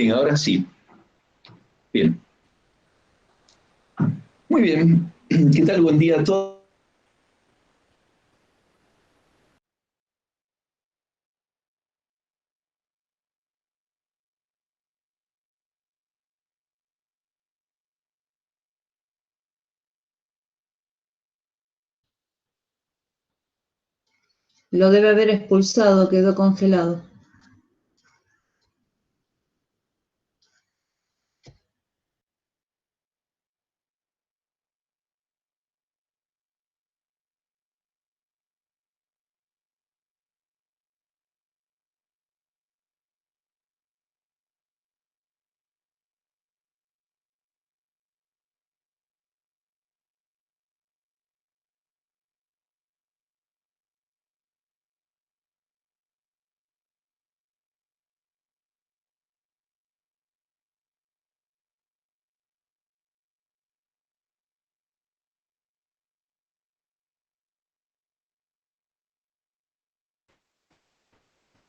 Sí, ahora sí. Bien. Muy bien. ¿Qué tal? Buen día a todos. Lo debe haber expulsado, quedó congelado.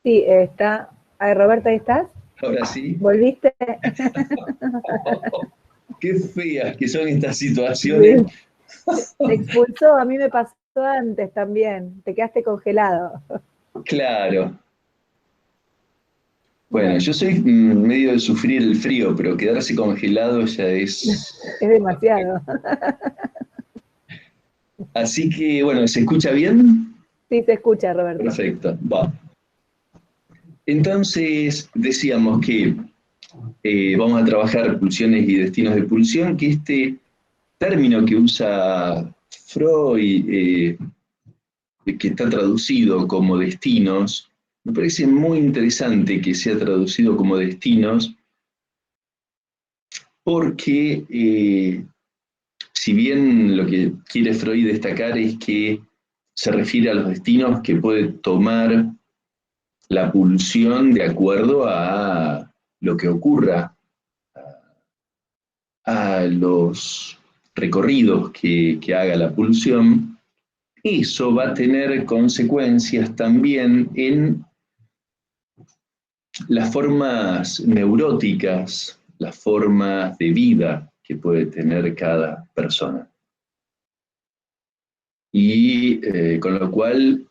Sí, está. Ay, Roberta, ¿ahí estás? Ahora sí. ¿Volviste? Qué feas que son estas situaciones. Sí. Te expulsó, a mí me pasó antes también. Te quedaste congelado. Claro. Bueno, Bueno, yo soy medio de sufrir el frío, pero quedarse congelado ya es... es demasiado. Así que, bueno, ¿se escucha bien? Sí, se escucha, Roberto. Perfecto. Va. Entonces, decíamos que vamos a trabajar pulsiones y destinos de pulsión, que este término que usa Freud, que está traducido como destinos, me parece muy interesante que sea traducido como destinos, porque si bien lo que quiere Freud destacar es que se refiere a los destinos que puede tomar la pulsión de acuerdo a lo que ocurra, a los recorridos que haga la pulsión, eso va a tener consecuencias también en las formas neuróticas, las formas de vida que puede tener cada persona. Y con lo cual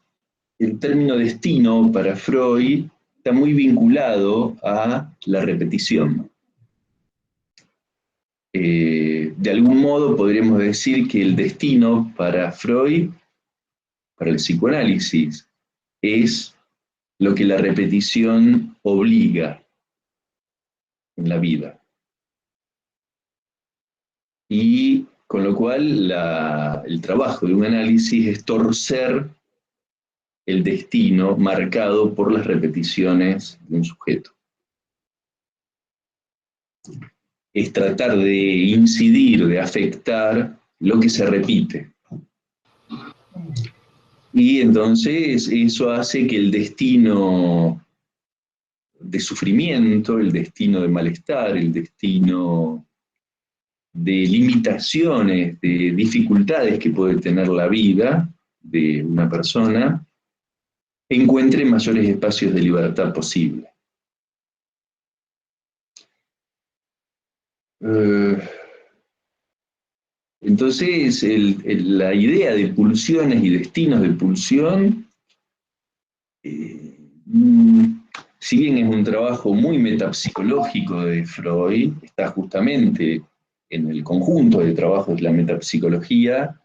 el término destino para Freud está muy vinculado a la repetición. De algún modo podríamos decir que el destino para Freud, para el psicoanálisis, es lo que la repetición obliga en la vida. Y con lo cual el trabajo de un análisis es torcer el destino marcado por las repeticiones de un sujeto. Es tratar de incidir, de afectar lo que se repite. Y entonces eso hace que el destino de sufrimiento, el destino de malestar, el destino de limitaciones, de dificultades que puede tener la vida de una persona, encuentre mayores espacios de libertad posible. Entonces, la idea de pulsiones y destinos de pulsión, eh, si bien es un trabajo muy metapsicológico de Freud, está justamente en el conjunto de trabajos de la metapsicología,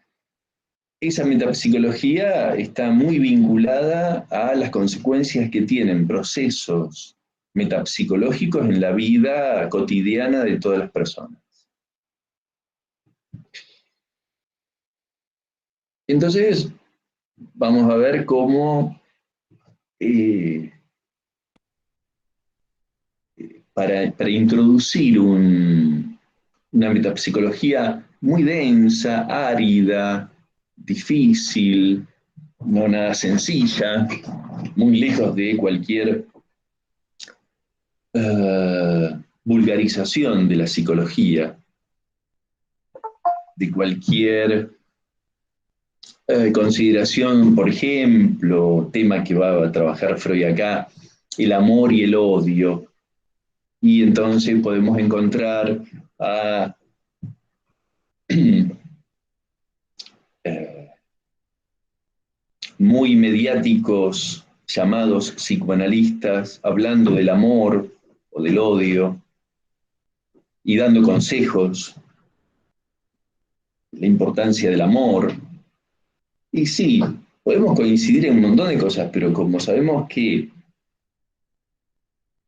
esa metapsicología está muy vinculada a las consecuencias que tienen procesos metapsicológicos en la vida cotidiana de todas las personas. Entonces, vamos a ver cómo eh, para introducir una metapsicología muy densa, árida, difícil, no nada sencilla, muy lejos de cualquier vulgarización de la psicología, de cualquier consideración, por ejemplo, tema que va a trabajar Freud acá, el amor y el odio. Y entonces podemos encontrar a muy mediáticos llamados psicoanalistas hablando del amor o del odio y dando consejos, la importancia del amor. Y sí, podemos coincidir en un montón de cosas, pero como sabemos que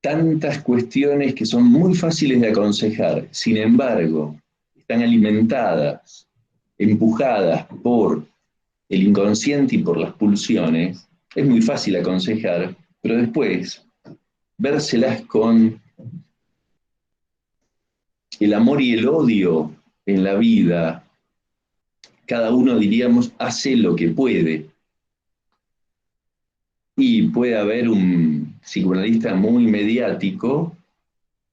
tantas cuestiones que son muy fáciles de aconsejar, sin embargo, están alimentadas, empujadas por el inconsciente y por las pulsiones, es muy fácil aconsejar, pero después vérselas con el amor y el odio en la vida, cada uno, diríamos, hace lo que puede. Y puede haber un psicoanalista muy mediático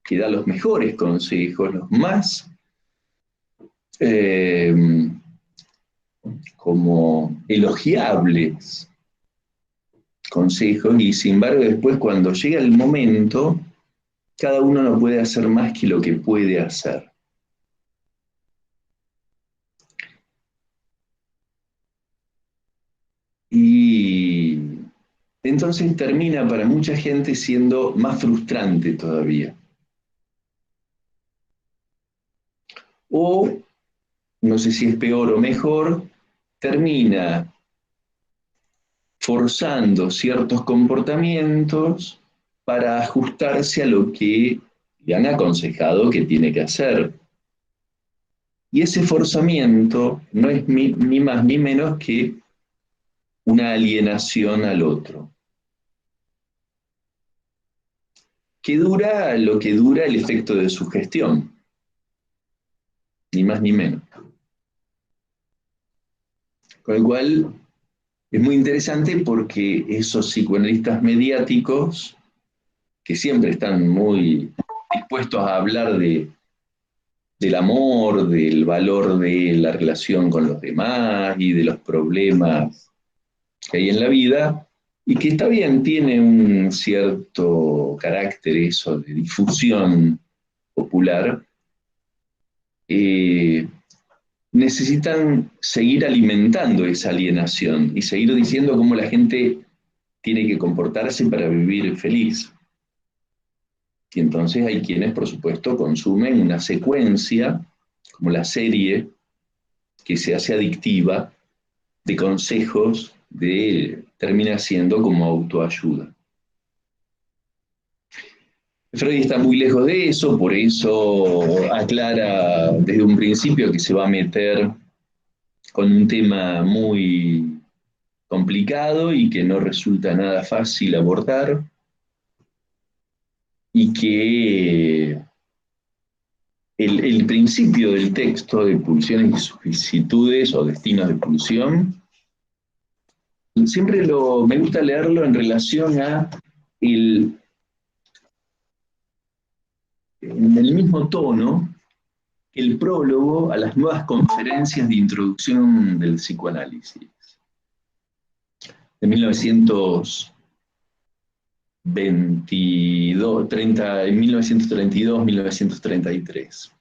que da los mejores consejos, los más eh, como elogiables consejos, y sin embargo después cuando llega el momento, cada uno no puede hacer más que lo que puede hacer. Y entonces termina para mucha gente siendo más frustrante todavía. O, no sé si es peor o mejor, termina forzando ciertos comportamientos para ajustarse a lo que le han aconsejado que tiene que hacer. Y ese forzamiento no es ni más ni menos que una alienación al otro, que dura lo que dura el efecto de sugestión, ni más ni menos. Con lo cual es muy interesante porque esos psicoanalistas mediáticos, que siempre están muy dispuestos a hablar del amor, del valor de la relación con los demás y de los problemas que hay en la vida, y que está bien, tiene un cierto carácter eso de difusión popular, eh, necesitan seguir alimentando esa alienación y seguir diciendo cómo la gente tiene que comportarse para vivir feliz. Y entonces hay quienes, por supuesto, consumen una secuencia, como la serie, que se hace adictiva, de consejos, termina siendo como autoayuda. Freud está muy lejos de eso, por eso aclara desde un principio que se va a meter con un tema muy complicado y que no resulta nada fácil abordar, y que el principio del texto de pulsiones y solicitudes o destinos de pulsión, siempre me gusta leerlo en relación a en el mismo tono que el prólogo a las nuevas conferencias de introducción del psicoanálisis de 1932-1933.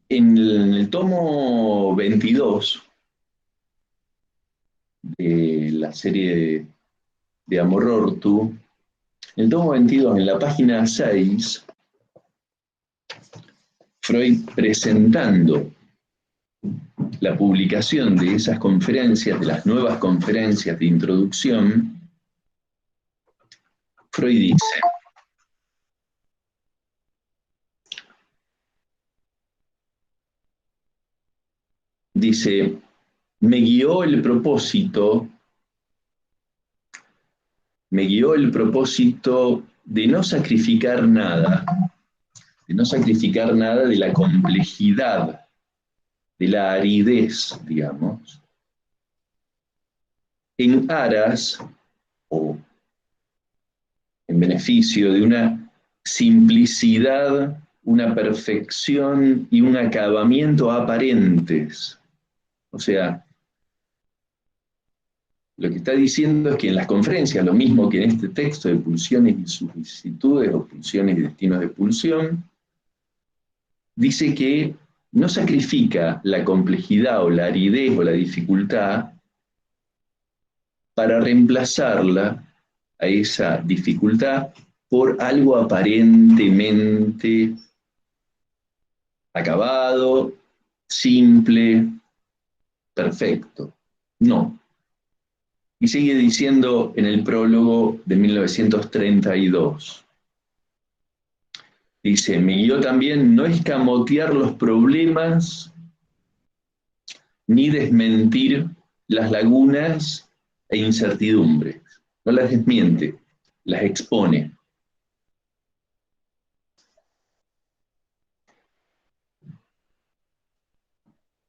En el tomo 22 de la serie de Amor Ortu, en el tomo 22, en la página 6, Freud, presentando la publicación de esas conferencias, de las nuevas conferencias de introducción, Freud dice, me guió el propósito de no sacrificar nada, de la complejidad, de la aridez, digamos, en aras o en beneficio de una simplicidad, una perfección y un acabamiento aparentes. O sea, Lo que está diciendo es que en las conferencias, lo mismo que en este texto de pulsiones y sus vicisitudes, o pulsiones y destinos de pulsión, dice que no sacrifica la complejidad o la aridez o la dificultad para reemplazarla a esa dificultad por algo aparentemente acabado, simple, perfecto. No. Y sigue diciendo en el prólogo de 1932. Dice, me guió también no escamotear los problemas ni desmentir las lagunas e incertidumbres. No las desmiente, las expone.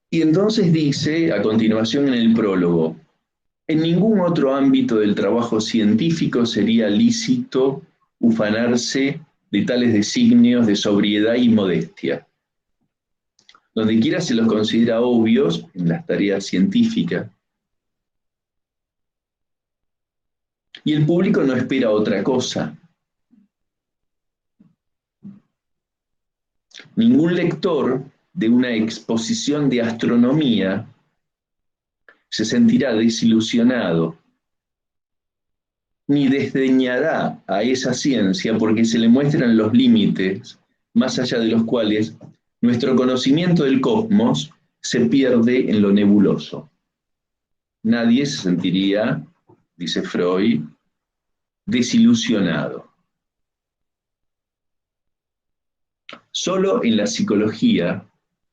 Y entonces dice, a continuación en el prólogo, en ningún otro ámbito del trabajo científico sería lícito ufanarse de tales designios de sobriedad y modestia. Donde quiera se los considera obvios en las tareas científicas. Y el público no espera otra cosa. Ningún lector de una exposición de astronomía se sentirá desilusionado ni desdeñará a esa ciencia porque se le muestran los límites más allá de los cuales nuestro conocimiento del cosmos se pierde en lo nebuloso. Nadie se sentiría, dice Freud, desilusionado. Solo en la psicología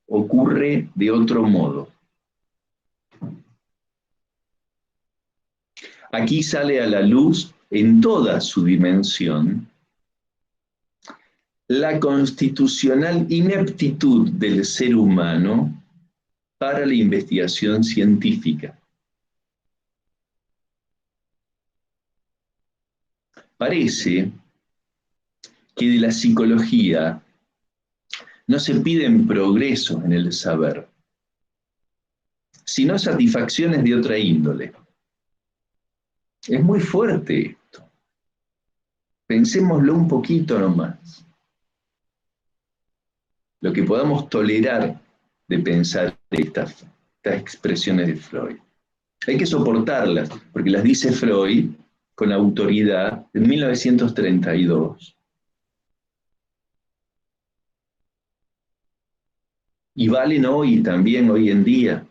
ocurre de otro modo. Aquí sale a la luz en toda su dimensión la constitucional ineptitud del ser humano para la investigación científica. Parece que de la psicología no se piden progresos en el saber, sino satisfacciones de otra índole. Es muy fuerte esto. Pensémoslo un poquito nomás. Lo que podamos tolerar de pensar estas expresiones de Freud. Hay que soportarlas, porque las dice Freud con autoridad en 1932. Y valen hoy también, hoy en día.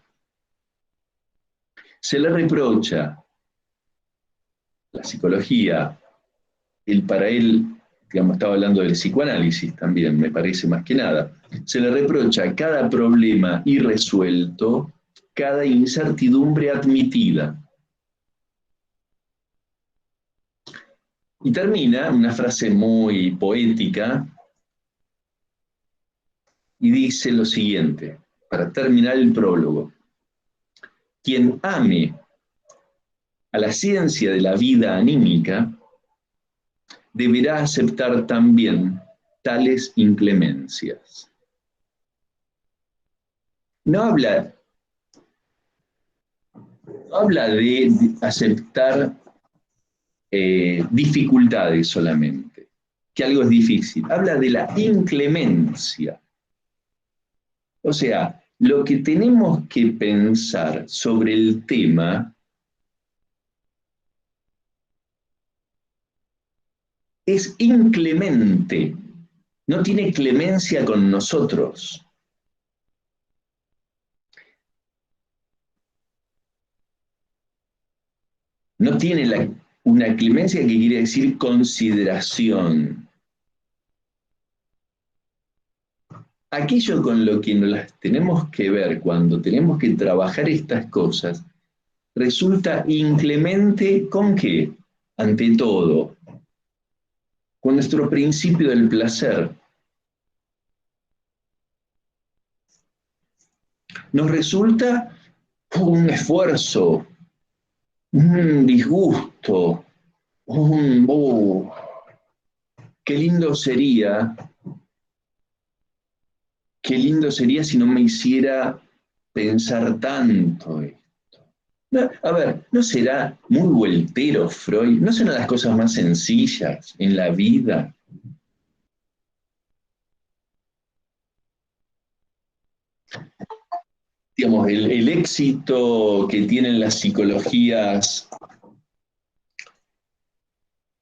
Se le reprocha la psicología, para él, digamos, estaba hablando del psicoanálisis también, me parece más que nada, se le reprocha cada problema irresuelto, cada incertidumbre admitida. Y termina una frase muy poética y dice lo siguiente, para terminar el prólogo: quien ame a la ciencia de la vida anímica deberá aceptar también tales inclemencias. No habla de aceptar dificultades solamente, que algo es difícil. Habla de la inclemencia. O sea, lo que tenemos que pensar sobre el tema es inclemente, no tiene clemencia con nosotros. No tiene una clemencia que quiere decir consideración. Aquello con lo que nos las tenemos que ver cuando tenemos que trabajar estas cosas resulta inclemente ¿con qué? Ante todo, con nuestro principio del placer. Nos resulta un esfuerzo, un disgusto, qué lindo sería si no me hiciera pensar tanto esto. No, a ver, ¿no será muy vueltero Freud? ¿No serán las cosas más sencillas en la vida? Digamos, el éxito que tienen las psicologías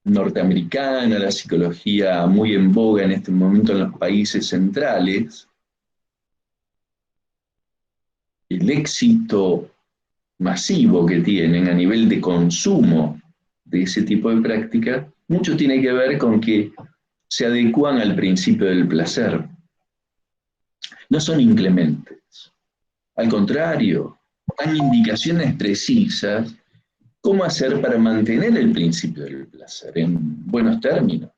norteamericana, la psicología muy en boga en este momento en los países centrales, el éxito masivo que tienen a nivel de consumo de ese tipo de práctica, mucho tiene que ver con que se adecúan al principio del placer. No son inclementes. Al contrario, dan indicaciones precisas cómo hacer para mantener el principio del placer en buenos términos.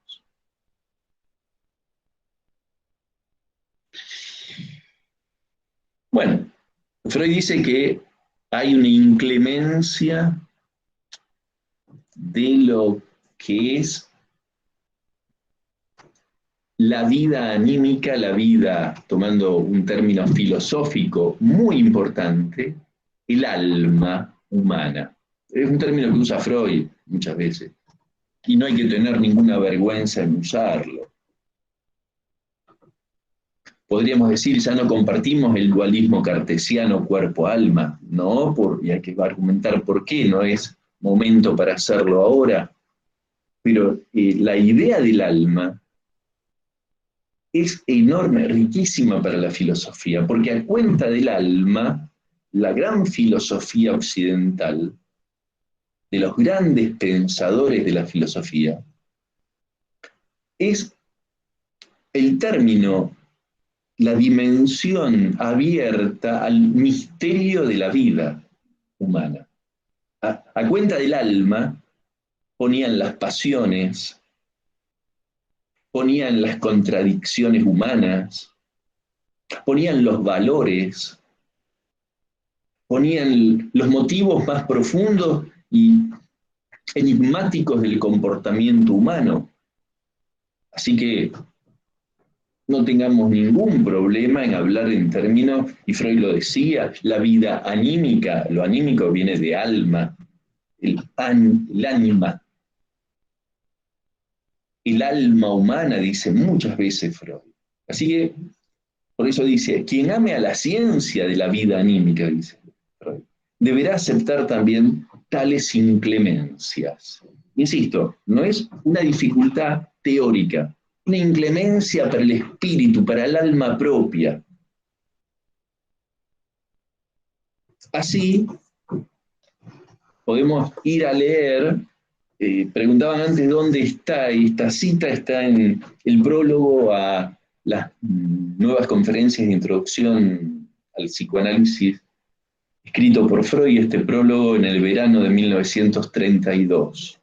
Bueno, Freud dice que hay una inclemencia de lo que es la vida anímica, la vida, tomando un término filosófico muy importante, el alma humana. Es un término que usa Freud muchas veces, y no hay que tener ninguna vergüenza en usarlo. Podríamos decir, ya no compartimos el dualismo cartesiano cuerpo-alma, ¿no? Y hay que argumentar por qué, no es momento para hacerlo ahora, pero la idea del alma es enorme, riquísima para la filosofía, porque a cuenta del alma, la gran filosofía occidental, de los grandes pensadores de la filosofía, es el término, la dimensión abierta al misterio de la vida humana. A cuenta del alma ponían las pasiones, ponían las contradicciones humanas, ponían los valores, ponían los motivos más profundos y enigmáticos del comportamiento humano. Así que no tengamos ningún problema en hablar en términos, y Freud lo decía, la vida anímica, lo anímico viene de alma, el ánima, el alma humana, dice muchas veces Freud. Así que, por eso dice, quien ame a la ciencia de la vida anímica, dice Freud, deberá aceptar también tales inclemencias. Insisto, no es una dificultad teórica, una inclemencia para el espíritu, para el alma propia. Así, podemos ir a leer, preguntaban antes dónde está, y esta cita está en el prólogo a las nuevas conferencias de introducción al psicoanálisis, escrito por Freud, este prólogo en el verano de 1932.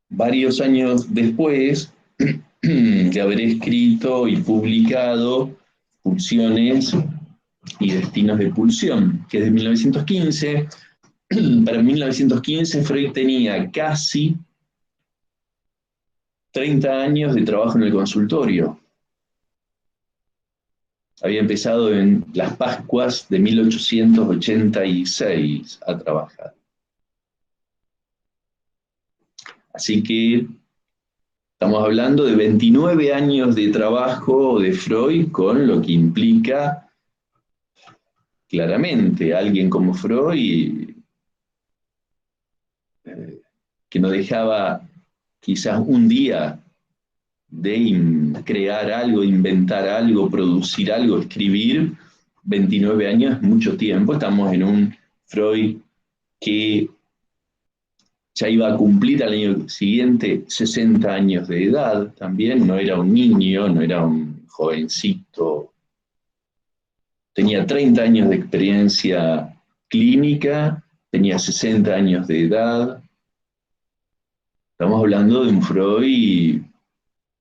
Varios años después de haber escrito y publicado Pulsiones y Destinos de Pulsión, que es de 1915. Para 1915 Freud tenía casi 30 años de trabajo en el consultorio. Había empezado en las Pascuas de 1886 a trabajar. Así que estamos hablando de 29 años de trabajo de Freud, con lo que implica claramente alguien como Freud, que no dejaba quizás un día de crear algo, inventar algo, producir algo, escribir. 29 años es mucho tiempo. Estamos en un Freud que ya iba a cumplir al año siguiente 60 años de edad también, no era un niño, no era un jovencito. Tenía 30 años de experiencia clínica, tenía 60 años de edad. Estamos hablando de un Freud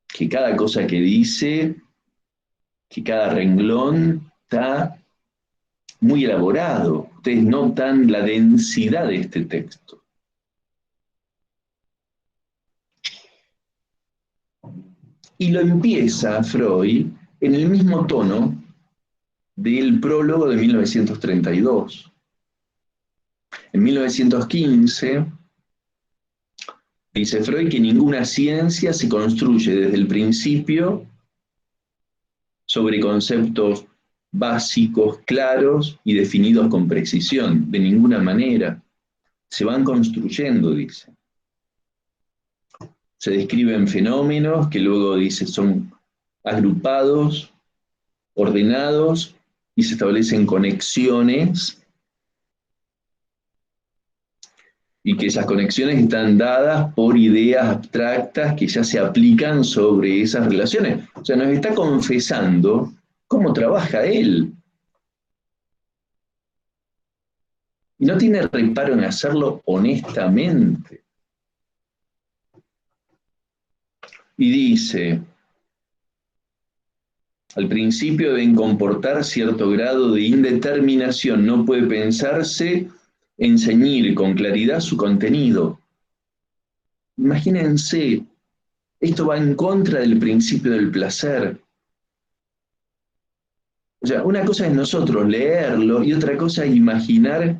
que cada cosa que dice, que cada renglón está muy elaborado. Ustedes notan la densidad de este texto. Y lo empieza Freud en el mismo tono del prólogo de 1932. En 1915, dice Freud que ninguna ciencia se construye desde el principio sobre conceptos básicos, claros y definidos con precisión, de ninguna manera. Se van construyendo, dice. Se describen fenómenos que luego, dice, son agrupados, ordenados y se establecen conexiones y que esas conexiones están dadas por ideas abstractas que ya se aplican sobre esas relaciones. O sea, nos está confesando cómo trabaja él. Y no tiene reparo en hacerlo honestamente. Y dice, al principio deben comportar cierto grado de indeterminación, no puede pensarse en ceñir con claridad su contenido. Imagínense, esto va en contra del principio del placer. O sea, una cosa es nosotros leerlo y otra cosa es imaginar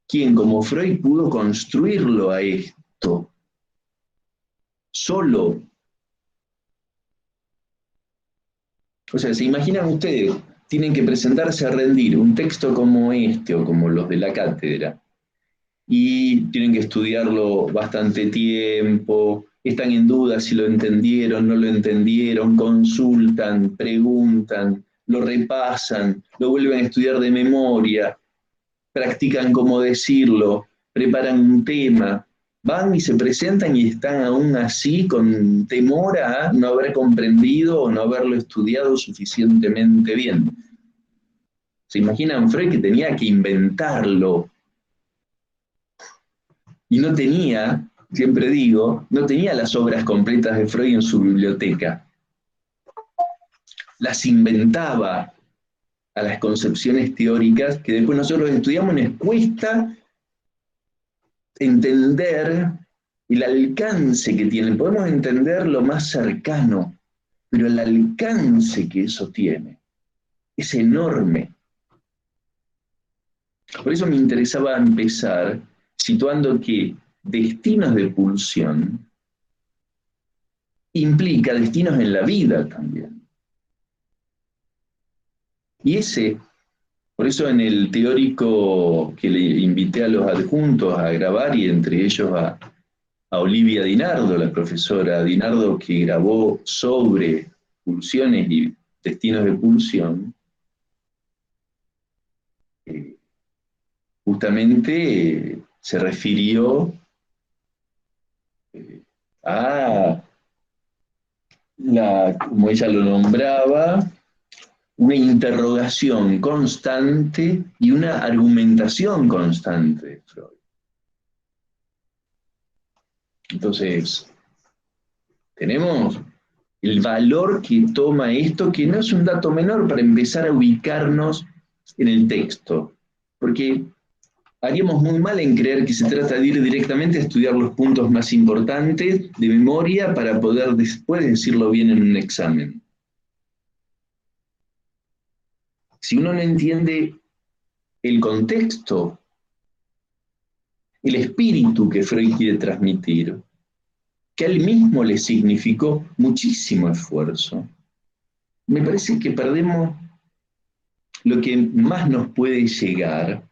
quién, como Freud, pudo construirlo a esto. Solo. O sea, se imaginan ustedes, tienen que presentarse a rendir un texto como este o como los de la cátedra, y tienen que estudiarlo bastante tiempo, están en duda si lo entendieron, no lo entendieron, consultan, preguntan, lo repasan, lo vuelven a estudiar de memoria, practican cómo decirlo, preparan un tema, van y se presentan y están aún así con temor a no haber comprendido o no haberlo estudiado suficientemente bien. ¿Se imaginan Freud que tenía que inventarlo? Y no tenía, siempre digo, no tenía las obras completas de Freud en su biblioteca. Las inventaba a las concepciones teóricas que después nosotros estudiamos, nos cuesta entender el alcance que tiene. Podemos entender lo más cercano, pero el alcance que eso tiene es enorme. Por eso me interesaba empezar situando que destinos de pulsión implica destinos en la vida también. Y por eso en el teórico que le invité a los adjuntos a grabar, y entre ellos a Olivia Dinardo, la profesora Dinardo, que grabó sobre pulsiones y destinos de pulsión, justamente se refirió a como ella lo nombraba, una interrogación constante y una argumentación constante de Freud. Entonces, tenemos el valor que toma esto, que no es un dato menor para empezar a ubicarnos en el texto, porque haríamos muy mal en creer que se trata de ir directamente a estudiar los puntos más importantes de memoria para poder después decirlo bien en un examen. Si uno no entiende el contexto, el espíritu que Freud quiere transmitir, que a él mismo le significó muchísimo esfuerzo, me parece que perdemos lo que más nos puede llegar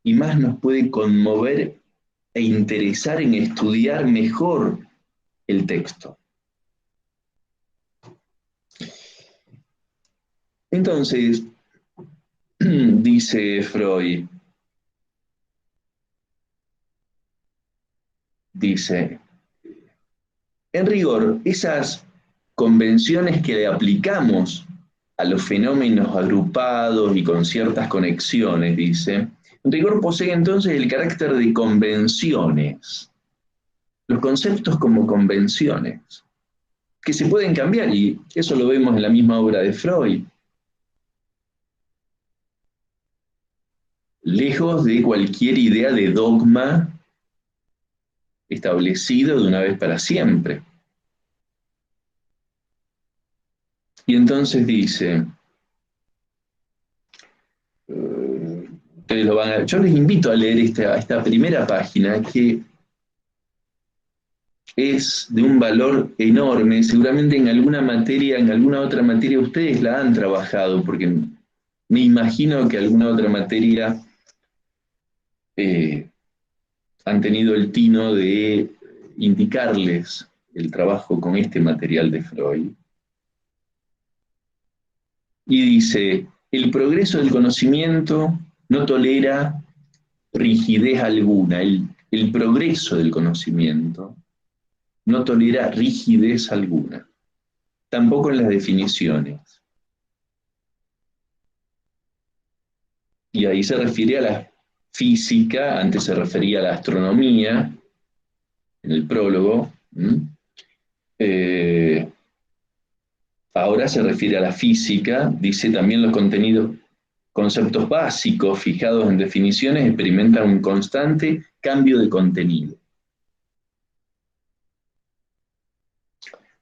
y más nos puede conmover e interesar en estudiar mejor el texto. Entonces, dice Freud, dice, en rigor, esas convenciones que le aplicamos a los fenómenos agrupados y con ciertas conexiones, dice, en rigor posee entonces el carácter de convenciones, los conceptos como convenciones, que se pueden cambiar, y eso lo vemos en la misma obra de Freud. Lejos de cualquier idea de dogma establecido de una vez para siempre. Y entonces dice, ustedes lo van a... Yo les invito a leer esta primera página que es de un valor enorme. Seguramente en alguna materia, en alguna otra materia, ustedes la han trabajado, porque me imagino que alguna otra materia han tenido el tino de indicarles el trabajo con este material de Freud. Y dice, el progreso del conocimiento no tolera rigidez alguna. El progreso del conocimiento no tolera rigidez alguna, tampoco en las definiciones. Y ahí se refiere a la física, antes se refería a la astronomía, en el prólogo. Ahora se refiere a la física, dice también los contenidos, conceptos básicos fijados en definiciones experimentan un constante cambio de contenido.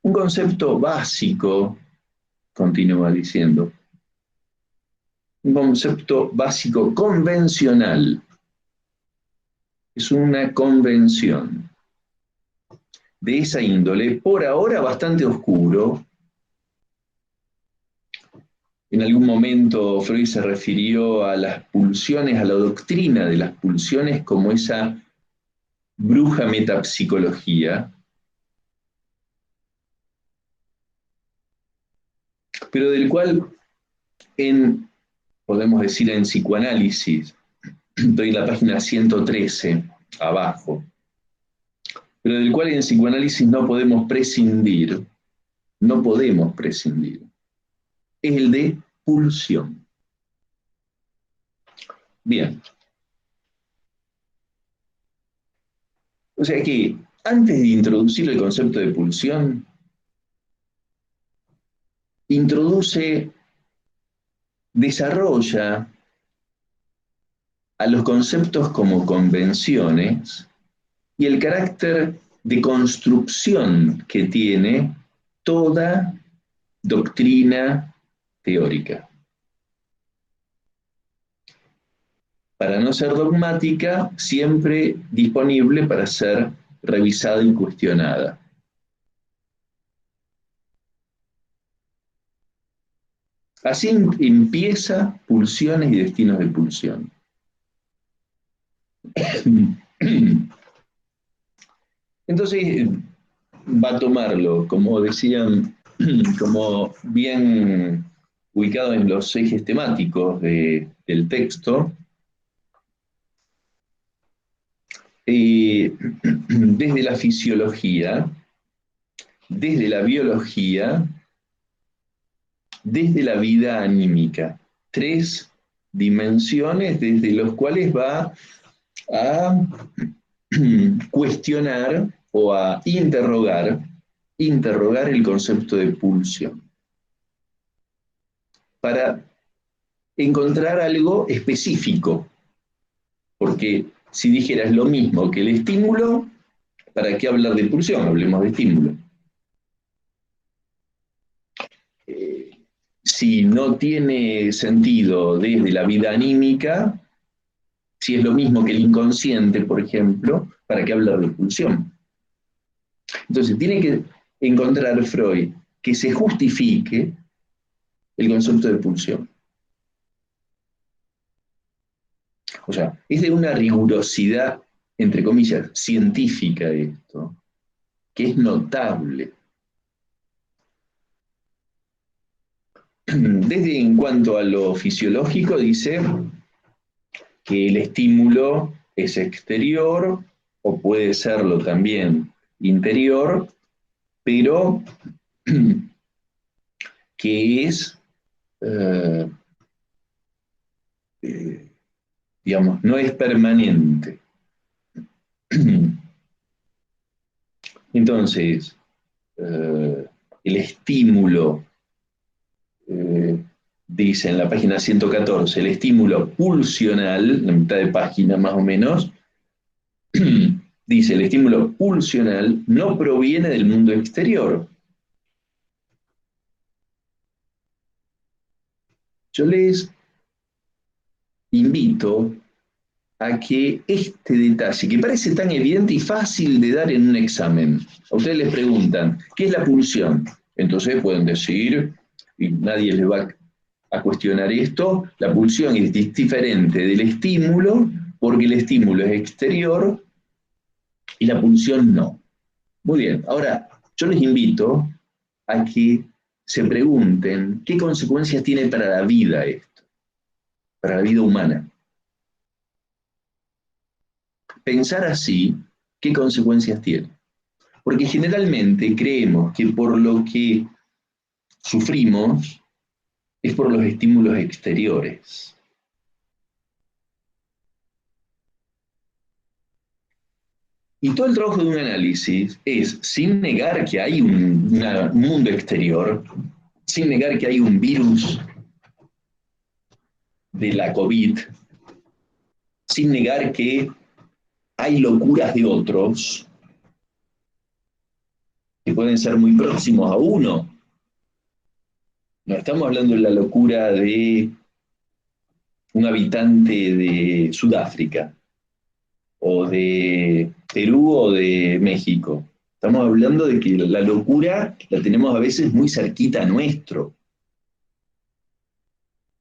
Un concepto básico, continúa diciendo, un concepto básico convencional, es una convención de esa índole, por ahora bastante oscuro. En algún momento Freud se refirió a las pulsiones, a la doctrina de las pulsiones como esa bruja metapsicología, pero del cual podemos decir en psicoanálisis, estoy en la página 113, abajo, pero del cual en psicoanálisis no podemos prescindir, es el de pulsión. Bien. O sea que antes de introducir el concepto de pulsión, desarrolla a los conceptos como convenciones y el carácter de construcción que tiene toda doctrina teórica. Para no ser dogmática, siempre disponible para ser revisada y cuestionada. Así empieza Pulsiones y Destinos de Pulsión. Entonces va a tomarlo, como decían, como bien ubicado en los ejes temáticos del texto, desde la fisiología, desde la biología, desde la vida anímica. 3 dimensiones desde las cuales va a cuestionar o a interrogar el concepto de pulsión, para encontrar algo específico, porque si dijeras lo mismo que el estímulo, ¿para qué hablar de pulsión? Hablemos de estímulo. Si no tiene sentido desde la vida anímica, si es lo mismo que el inconsciente, por ejemplo, ¿para qué hablar de pulsión? Entonces, tiene que encontrar Freud que se justifique el concepto de pulsión. O sea, es de una rigurosidad, entre comillas, científica esto, que es notable. Desde en cuanto a lo fisiológico, dice que el estímulo es exterior, o puede serlo también interior, pero que es, digamos, no es permanente. Entonces, el estímulo, dice en la página 114, el estímulo pulsional, la mitad de página más o menos, dice, el estímulo pulsional no proviene del mundo exterior. Yo les invito a que este detalle, que parece tan evidente y fácil de dar en un examen, a ustedes les preguntan, ¿qué es la pulsión? Entonces pueden decir, y nadie les va a cuestionar esto, la pulsión es diferente del estímulo, porque el estímulo es exterior y la pulsión no. Muy bien, ahora yo les invito a que se pregunten qué consecuencias tiene para la vida esto, para la vida humana. Pensar así, ¿qué consecuencias tiene? Porque generalmente creemos que por lo que sufrimos es por los estímulos exteriores. Y todo el trabajo de un análisis es, sin negar que hay un mundo exterior, sin negar que hay un virus de la COVID, sin negar que hay locuras de otros que pueden ser muy próximos a uno. No estamos hablando de la locura de un habitante de Sudáfrica, o de Perú o de México. Estamos hablando de que la locura la tenemos a veces muy cerquita a nuestro.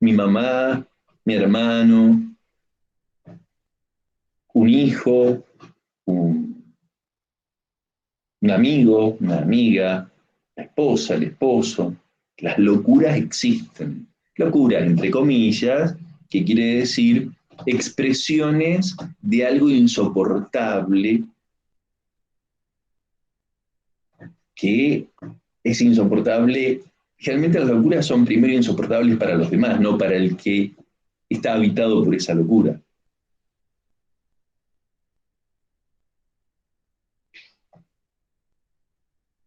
Mi mamá, mi hermano, un hijo, un amigo, una amiga, la esposa, el esposo. Las locuras existen. Locuras, entre comillas, que quiere decir expresiones de algo insoportable que es insoportable. Generalmente las locuras son primero insoportables para los demás, no para el que está habitado por esa locura.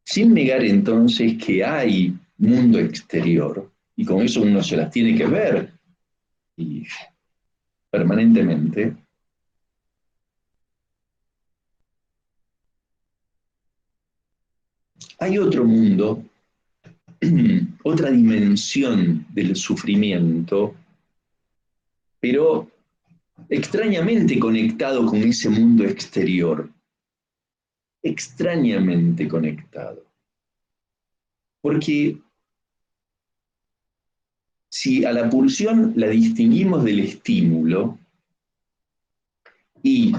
Sin negar entonces que hay mundo exterior, y con eso uno se las tiene que ver y permanentemente, hay otro mundo, otra dimensión del sufrimiento, pero extrañamente conectado con ese mundo exterior, extrañamente conectado. Porque si a la pulsión la distinguimos del estímulo y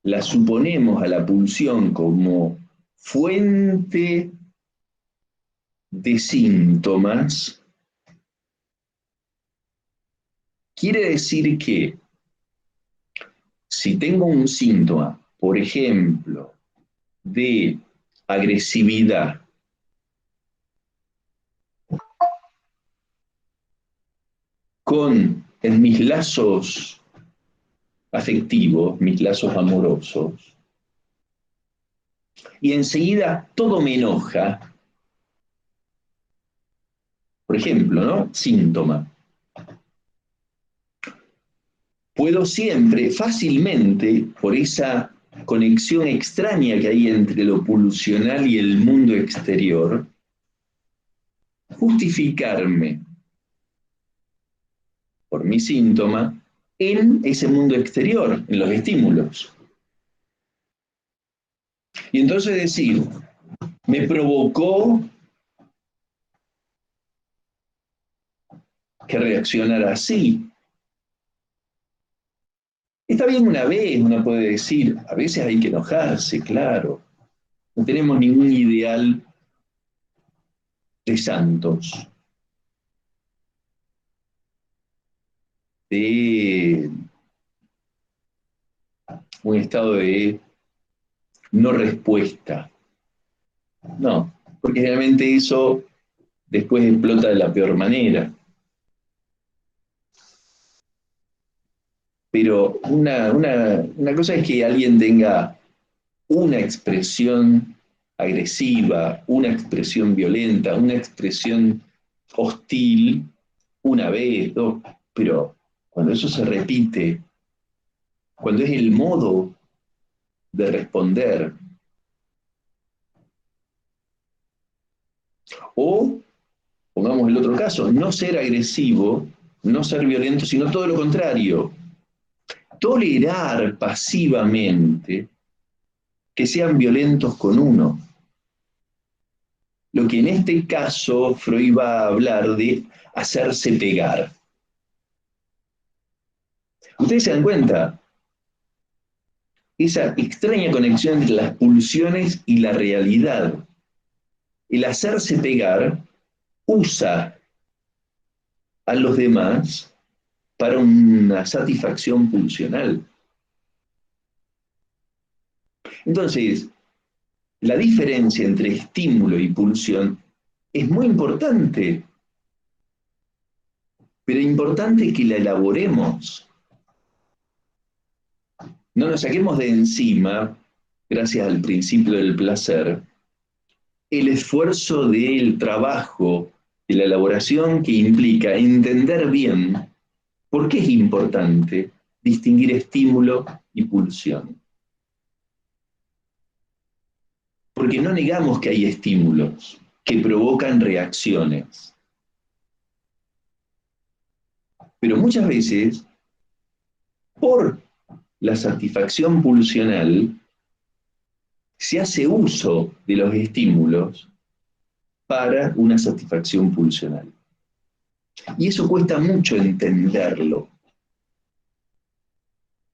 la suponemos a la pulsión como fuente de síntomas, quiere decir que si tengo un síntoma, por ejemplo, de agresividad, en mis lazos afectivos, mis lazos amorosos, y enseguida todo me enoja, por ejemplo, ¿no? Síntoma. Puedo siempre, fácilmente, por esa conexión extraña que hay entre lo pulsional y el mundo exterior, justificarme por mi síntoma en ese mundo exterior, en los estímulos. Y entonces decir, me provocó que reaccionara así. Está bien una vez, uno puede decir, a veces hay que enojarse, claro. No tenemos ningún ideal de santos, de un estado de no respuesta. No, porque realmente eso después explota de la peor manera. Pero una cosa es que alguien tenga una expresión agresiva, una expresión violenta, una expresión hostil, una vez, dos, pero cuando eso se repite, cuando es el modo de responder, o, pongamos el otro caso, no ser agresivo, no ser violento, sino todo lo contrario, tolerar pasivamente que sean violentos con uno. Lo que en este caso Freud va a hablar de hacerse pegar. ¿Ustedes se dan cuenta? Esa extraña conexión entre las pulsiones y la realidad. El hacerse pegar usa a los demás para una satisfacción pulsional. Entonces, la diferencia entre estímulo y pulsión es muy importante, pero importante que la elaboremos. No nos saquemos de encima, gracias al principio del placer, el esfuerzo del trabajo, de la elaboración que implica entender bien por qué es importante distinguir estímulo y pulsión. Porque no negamos que hay estímulos que provocan reacciones. Pero muchas veces, por la satisfacción pulsional, se hace uso de los estímulos para una satisfacción pulsional. Y eso cuesta mucho entenderlo.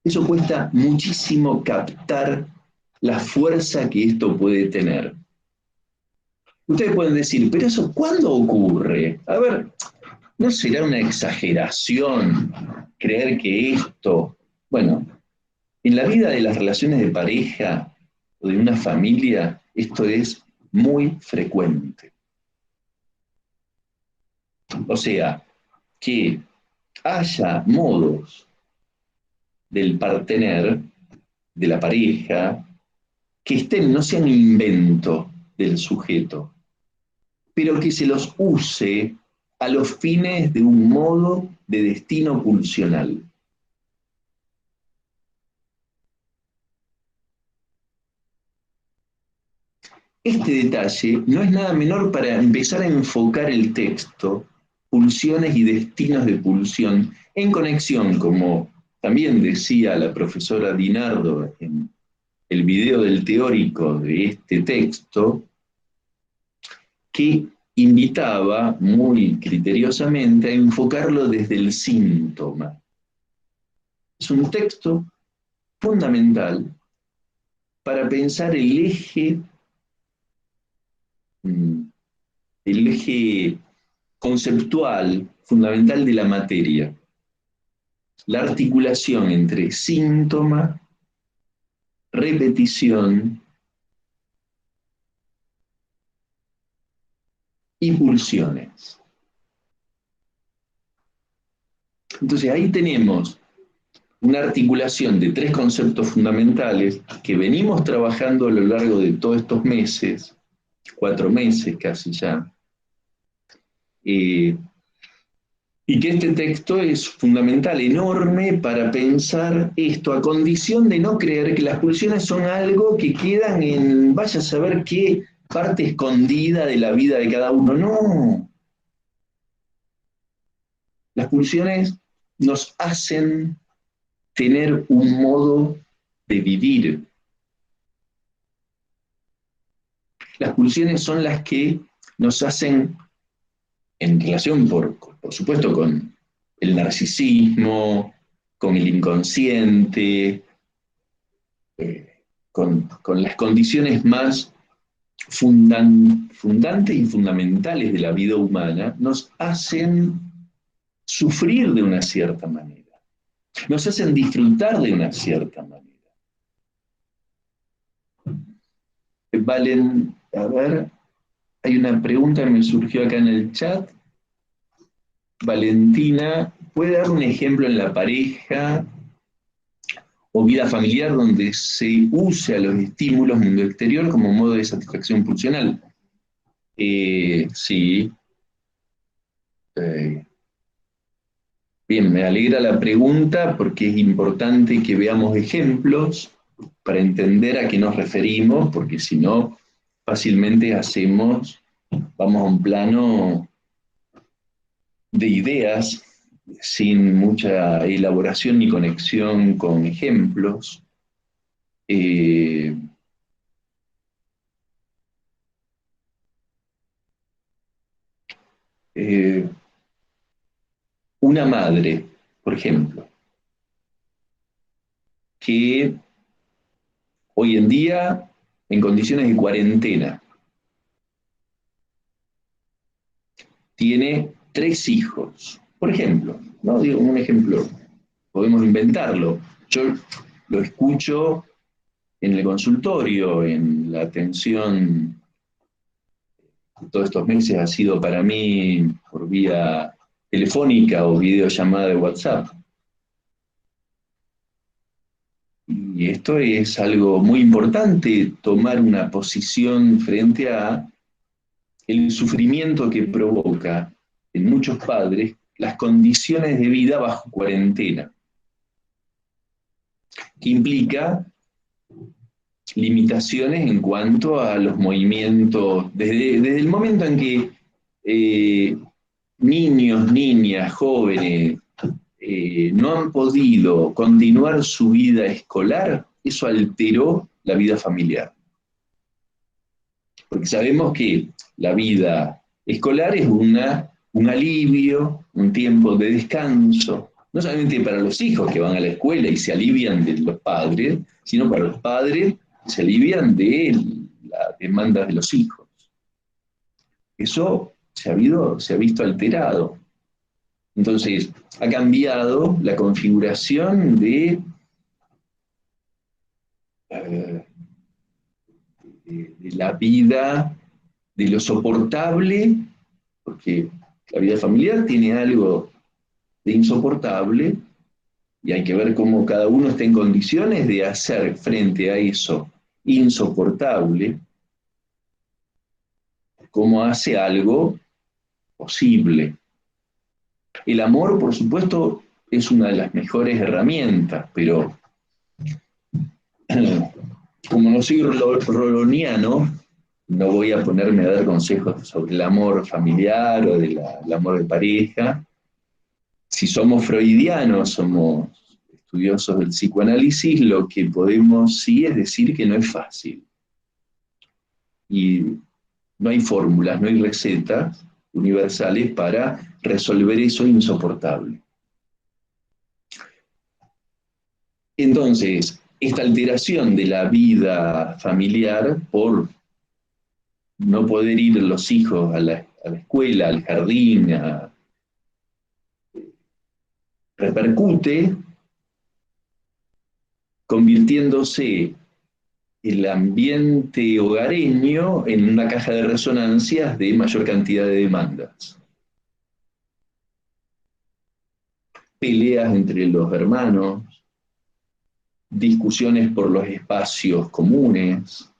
Eso cuesta muchísimo captar la fuerza que esto puede tener. Ustedes pueden decir, pero eso, ¿cuándo ocurre? A ver, ¿no será una exageración creer que esto, bueno, en la vida de las relaciones de pareja o de una familia, esto es muy frecuente? O sea, que haya modos del partener, de la pareja, que no sean invento del sujeto, pero que se los use a los fines de un modo de destino pulsional. Este detalle no es nada menor para empezar a enfocar el texto, pulsiones y destinos de pulsión, en conexión, como también decía la profesora Dinardo en el video del teórico de este texto, que invitaba muy criteriosamente a enfocarlo desde el síntoma. Es un texto fundamental para pensar el eje conceptual fundamental de la materia, la articulación entre síntoma, repetición y pulsiones. Entonces ahí tenemos una articulación de tres conceptos fundamentales que venimos trabajando a lo largo de todos estos meses, 4 meses casi ya, y que este texto es fundamental, enorme, para pensar esto, a condición de no creer que las pulsiones son algo que quedan en, vaya a saber qué parte escondida de la vida de cada uno. No. Las pulsiones nos hacen tener un modo de vivir. Las pulsiones son las que nos hacen, en relación, por supuesto, con el narcisismo, con el inconsciente, con las condiciones más fundantes y fundamentales de la vida humana, nos hacen sufrir de una cierta manera, nos hacen disfrutar de una cierta manera. Valen, a ver, hay una pregunta que me surgió acá en el chat. Valentina, ¿puede dar un ejemplo en la pareja o vida familiar donde se use a los estímulos mundo exterior como modo de satisfacción pulsional? Sí. Bien, me alegra la pregunta porque es importante que veamos ejemplos para entender a qué nos referimos, porque si no, fácilmente vamos a un plano de ideas sin mucha elaboración ni conexión con ejemplos. Eh, eh, una madre, por ejemplo, que hoy en día, en condiciones de cuarentena, tiene 3 hijos, por ejemplo, ¿no? Digo, un ejemplo, podemos inventarlo. Yo lo escucho en el consultorio, en la atención, todos estos meses ha sido para mí por vía telefónica o videollamada de WhatsApp. Y esto es algo muy importante, tomar una posición frente a el sufrimiento que provoca en muchos padres las condiciones de vida bajo cuarentena, que implica limitaciones en cuanto a los movimientos, desde el momento en que niños, niñas, jóvenes no han podido continuar su vida escolar, eso alteró la vida familiar. Porque sabemos que la vida escolar es un alivio, un tiempo de descanso, no solamente para los hijos que van a la escuela y se alivian de los padres, sino para los padres que se alivian de las demandas de los hijos. Eso se ha visto alterado. Entonces, ha cambiado la configuración de la vida, de lo soportable, porque la vida familiar tiene algo de insoportable y hay que ver cómo cada uno está en condiciones de hacer frente a eso insoportable, cómo hace algo posible. El amor, por supuesto, es una de las mejores herramientas, pero como no soy roloniano, no voy a ponerme a dar consejos sobre el amor familiar o del amor de pareja. Si somos freudianos, somos estudiosos del psicoanálisis, lo que podemos sí es decir que no es fácil. Y no hay fórmulas, no hay recetas universales para resolver eso insoportable. Entonces, esta alteración de la vida familiar por no poder ir los hijos a la escuela, al jardín, repercute convirtiéndose el ambiente hogareño en una caja de resonancias de mayor cantidad de demandas. Peleas entre los hermanos, discusiones por los espacios comunes,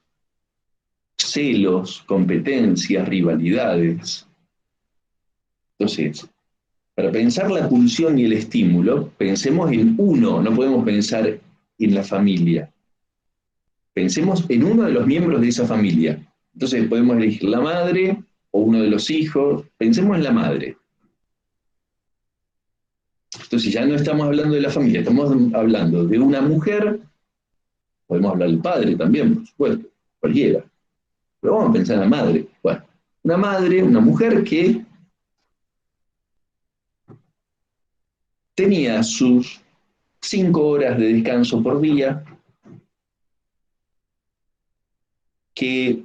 celos, competencias, rivalidades. Entonces, para pensar la pulsión y el estímulo, pensemos en uno, no podemos pensar en la familia. Pensemos en uno de los miembros de esa familia. Entonces podemos elegir la madre o uno de los hijos. Pensemos en la madre. Entonces ya no estamos hablando de la familia, estamos hablando de una mujer, podemos hablar del padre también, por supuesto, cualquiera. Pero vamos a pensar en la madre. Bueno, una madre, una mujer que tenía sus 5 horas de descanso por día, que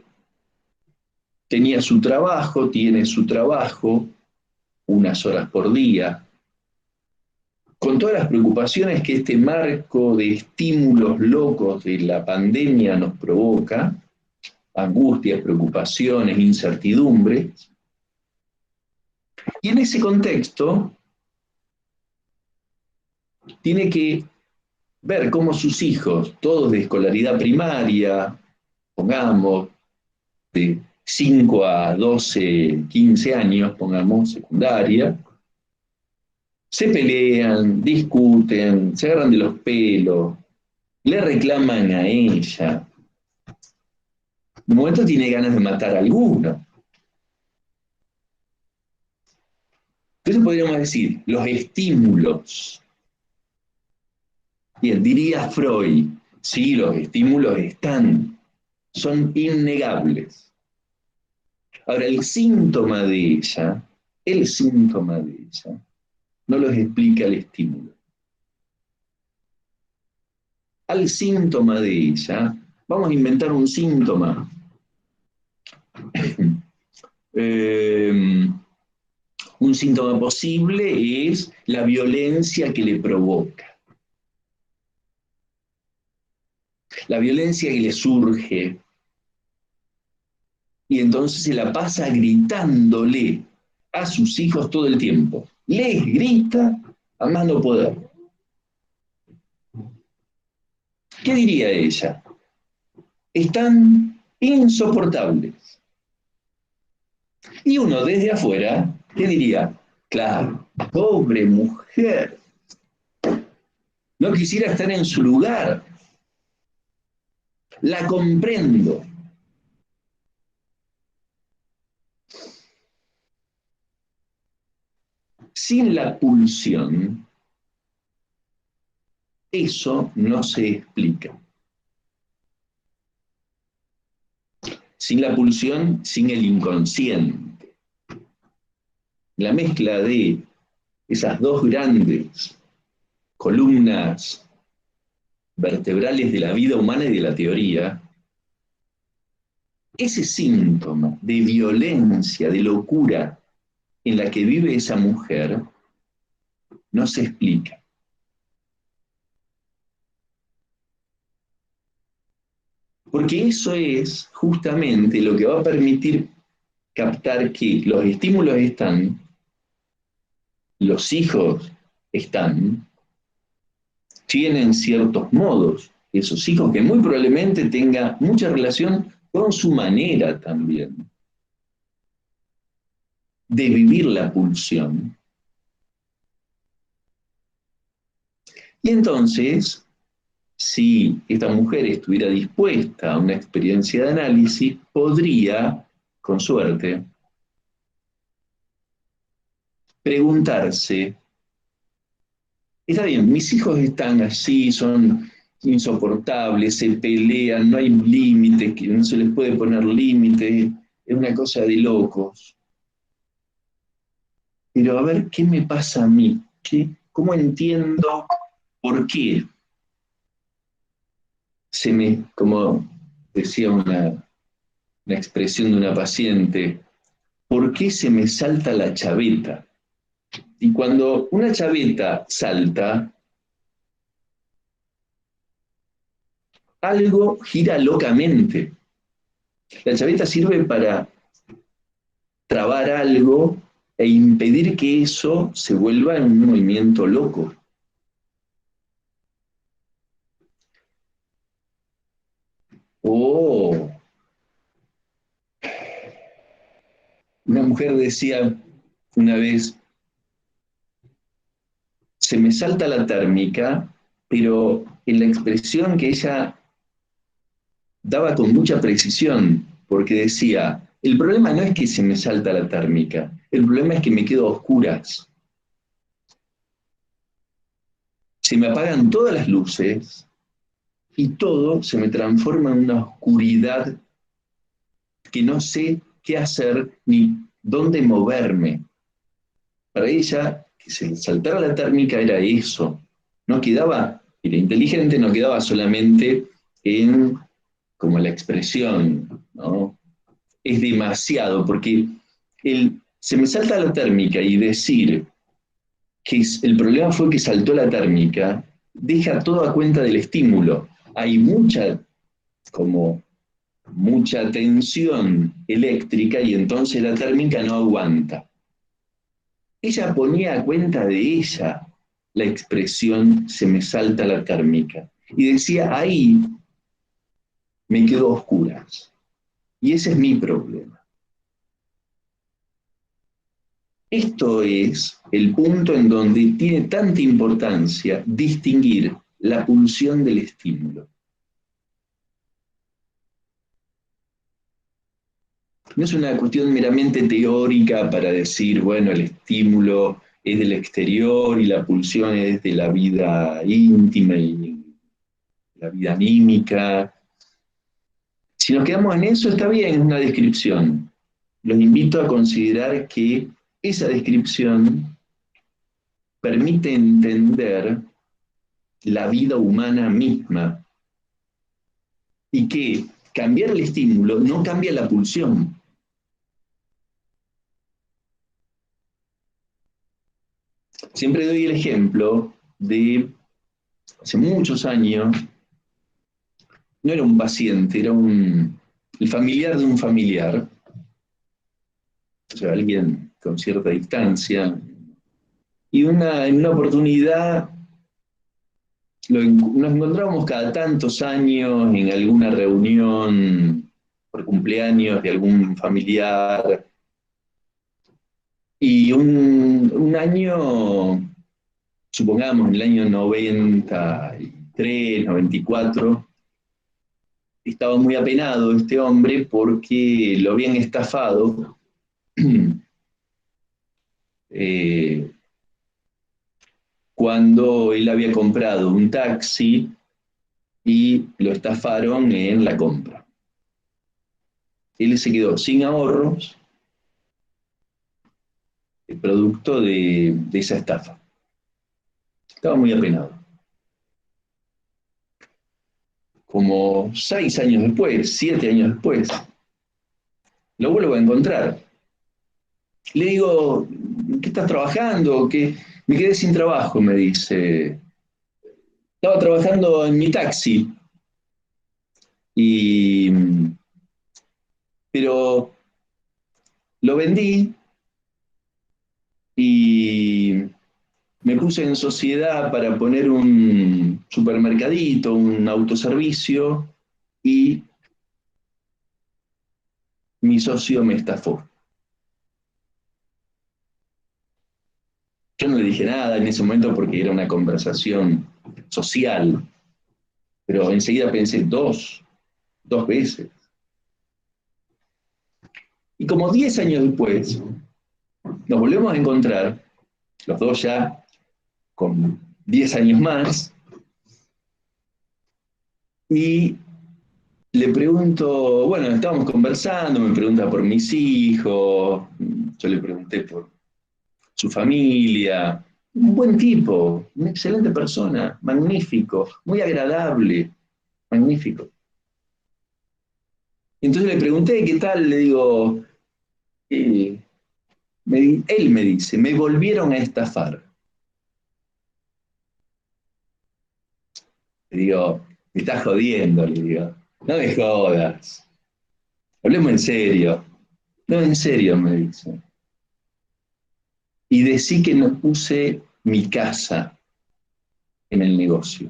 tenía su trabajo, tiene su trabajo, unas horas por día, con todas las preocupaciones que este marco de estímulos locos de la pandemia nos provoca, angustias, preocupaciones, incertidumbres, y en ese contexto tiene que ver cómo sus hijos, todos de escolaridad primaria, pongamos, de 5 a 12, 15 años, pongamos, secundaria, se pelean, discuten, se agarran de los pelos, le reclaman a ella. De momento tiene ganas de matar a alguno. Entonces Entonces podríamos decir, los estímulos. Bien, diría Freud, sí, los estímulos están, son innegables. Ahora, el síntoma de ella, no los explica el estímulo. Al síntoma de ella, vamos a inventar un síntoma. Un síntoma posible es la violencia que le provoca. La violencia que le surge. Y entonces se la pasa gritándole a sus hijos todo el tiempo. Les grita a más no poder. ¿Qué diría ella? Están insoportables. Y uno desde afuera, ¿qué diría? Claro, pobre mujer. No quisiera estar en su lugar. La comprendo. Sin la pulsión, eso no se explica. Sin la pulsión, sin el inconsciente. La mezcla de esas dos grandes columnas vertebrales de la vida humana y de la teoría, ese síntoma de violencia, de locura en la que vive esa mujer, no se explica. Porque eso es justamente lo que va a permitir captar que los estímulos están, los hijos están, tienen ciertos modos, esos hijos que muy probablemente tengan mucha relación con su manera también de vivir la pulsión. Y entonces, si esta mujer estuviera dispuesta a una experiencia de análisis, podría, con suerte, preguntarse, está bien, mis hijos están así, son insoportables, se pelean, no hay límites, que no se les puede poner límites, es una cosa de locos. Pero a ver, ¿qué me pasa a mí? ¿Cómo entiendo por qué como decía una expresión de una paciente, ¿por qué se me salta la chaveta? Y cuando una chaveta salta, algo gira locamente. La chaveta sirve para trabar algo e impedir que eso se vuelva en un movimiento loco. Oh, una mujer decía una vez, se me salta la térmica, pero en la expresión que ella daba con mucha precisión, porque decía, el problema no es que se me salta la térmica, el problema es que me quedo a oscuras. Se me apagan todas las luces y todo se me transforma en una oscuridad que no sé qué hacer ni dónde moverme. Para ella, que se saltara la térmica era eso. No quedaba, era inteligente, no quedaba solamente en como la expresión, ¿no? Es demasiado, porque se me salta la térmica y decir que el problema fue que saltó la térmica, deja todo a cuenta del estímulo. Hay como mucha tensión eléctrica y entonces la térmica no aguanta. Ella ponía a cuenta de ella la expresión se me salta la térmica y decía ahí me quedo a oscuras y ese es mi problema. Esto es el punto en donde tiene tanta importancia distinguir la pulsión del estímulo. No es una cuestión meramente teórica para decir, bueno, el estímulo es del exterior y la pulsión es de la vida íntima y la vida anímica. Si nos quedamos en eso, está bien, es una descripción. Los invito a considerar que esa descripción permite entender la vida humana misma y que cambiar el estímulo no cambia la pulsión. Siempre doy el ejemplo de hace muchos años, no era un paciente, era el familiar de un familiar, o sea, alguien con cierta distancia, y en una oportunidad nos encontrábamos cada tantos años en alguna reunión por cumpleaños de algún familiar, y un año, supongamos en el año 93, 94, estaba muy apenado este hombre porque lo habían estafado cuando él había comprado un taxi y lo estafaron en la compra. Él se quedó sin ahorros, producto de esa estafa. Estaba muy apenado. Como 6 años después, 7 años después, lo vuelvo a encontrar. Le digo, ¿qué estás trabajando? ¿Qué? Me quedé sin trabajo, me dice. Estaba trabajando en mi taxi, y, pero lo vendí y me puse en sociedad para poner un supermercadito, un autoservicio, y mi socio me estafó. Yo no le dije nada en ese momento porque era una conversación social, pero enseguida pensé dos veces. Y como 10 años después, nos volvemos a encontrar, los dos ya con 10 años más, y le pregunto, bueno, estábamos conversando, me pregunta por mis hijos, yo le pregunté por su familia, un buen tipo, una excelente persona, magnífico, muy agradable, magnífico. Y entonces le pregunté qué tal, le digo, él me dice, me volvieron a estafar. Le digo, me estás jodiendo, le digo, no me jodas, hablemos en serio. No, en serio, me dice. Y decí que no puse mi casa en el negocio,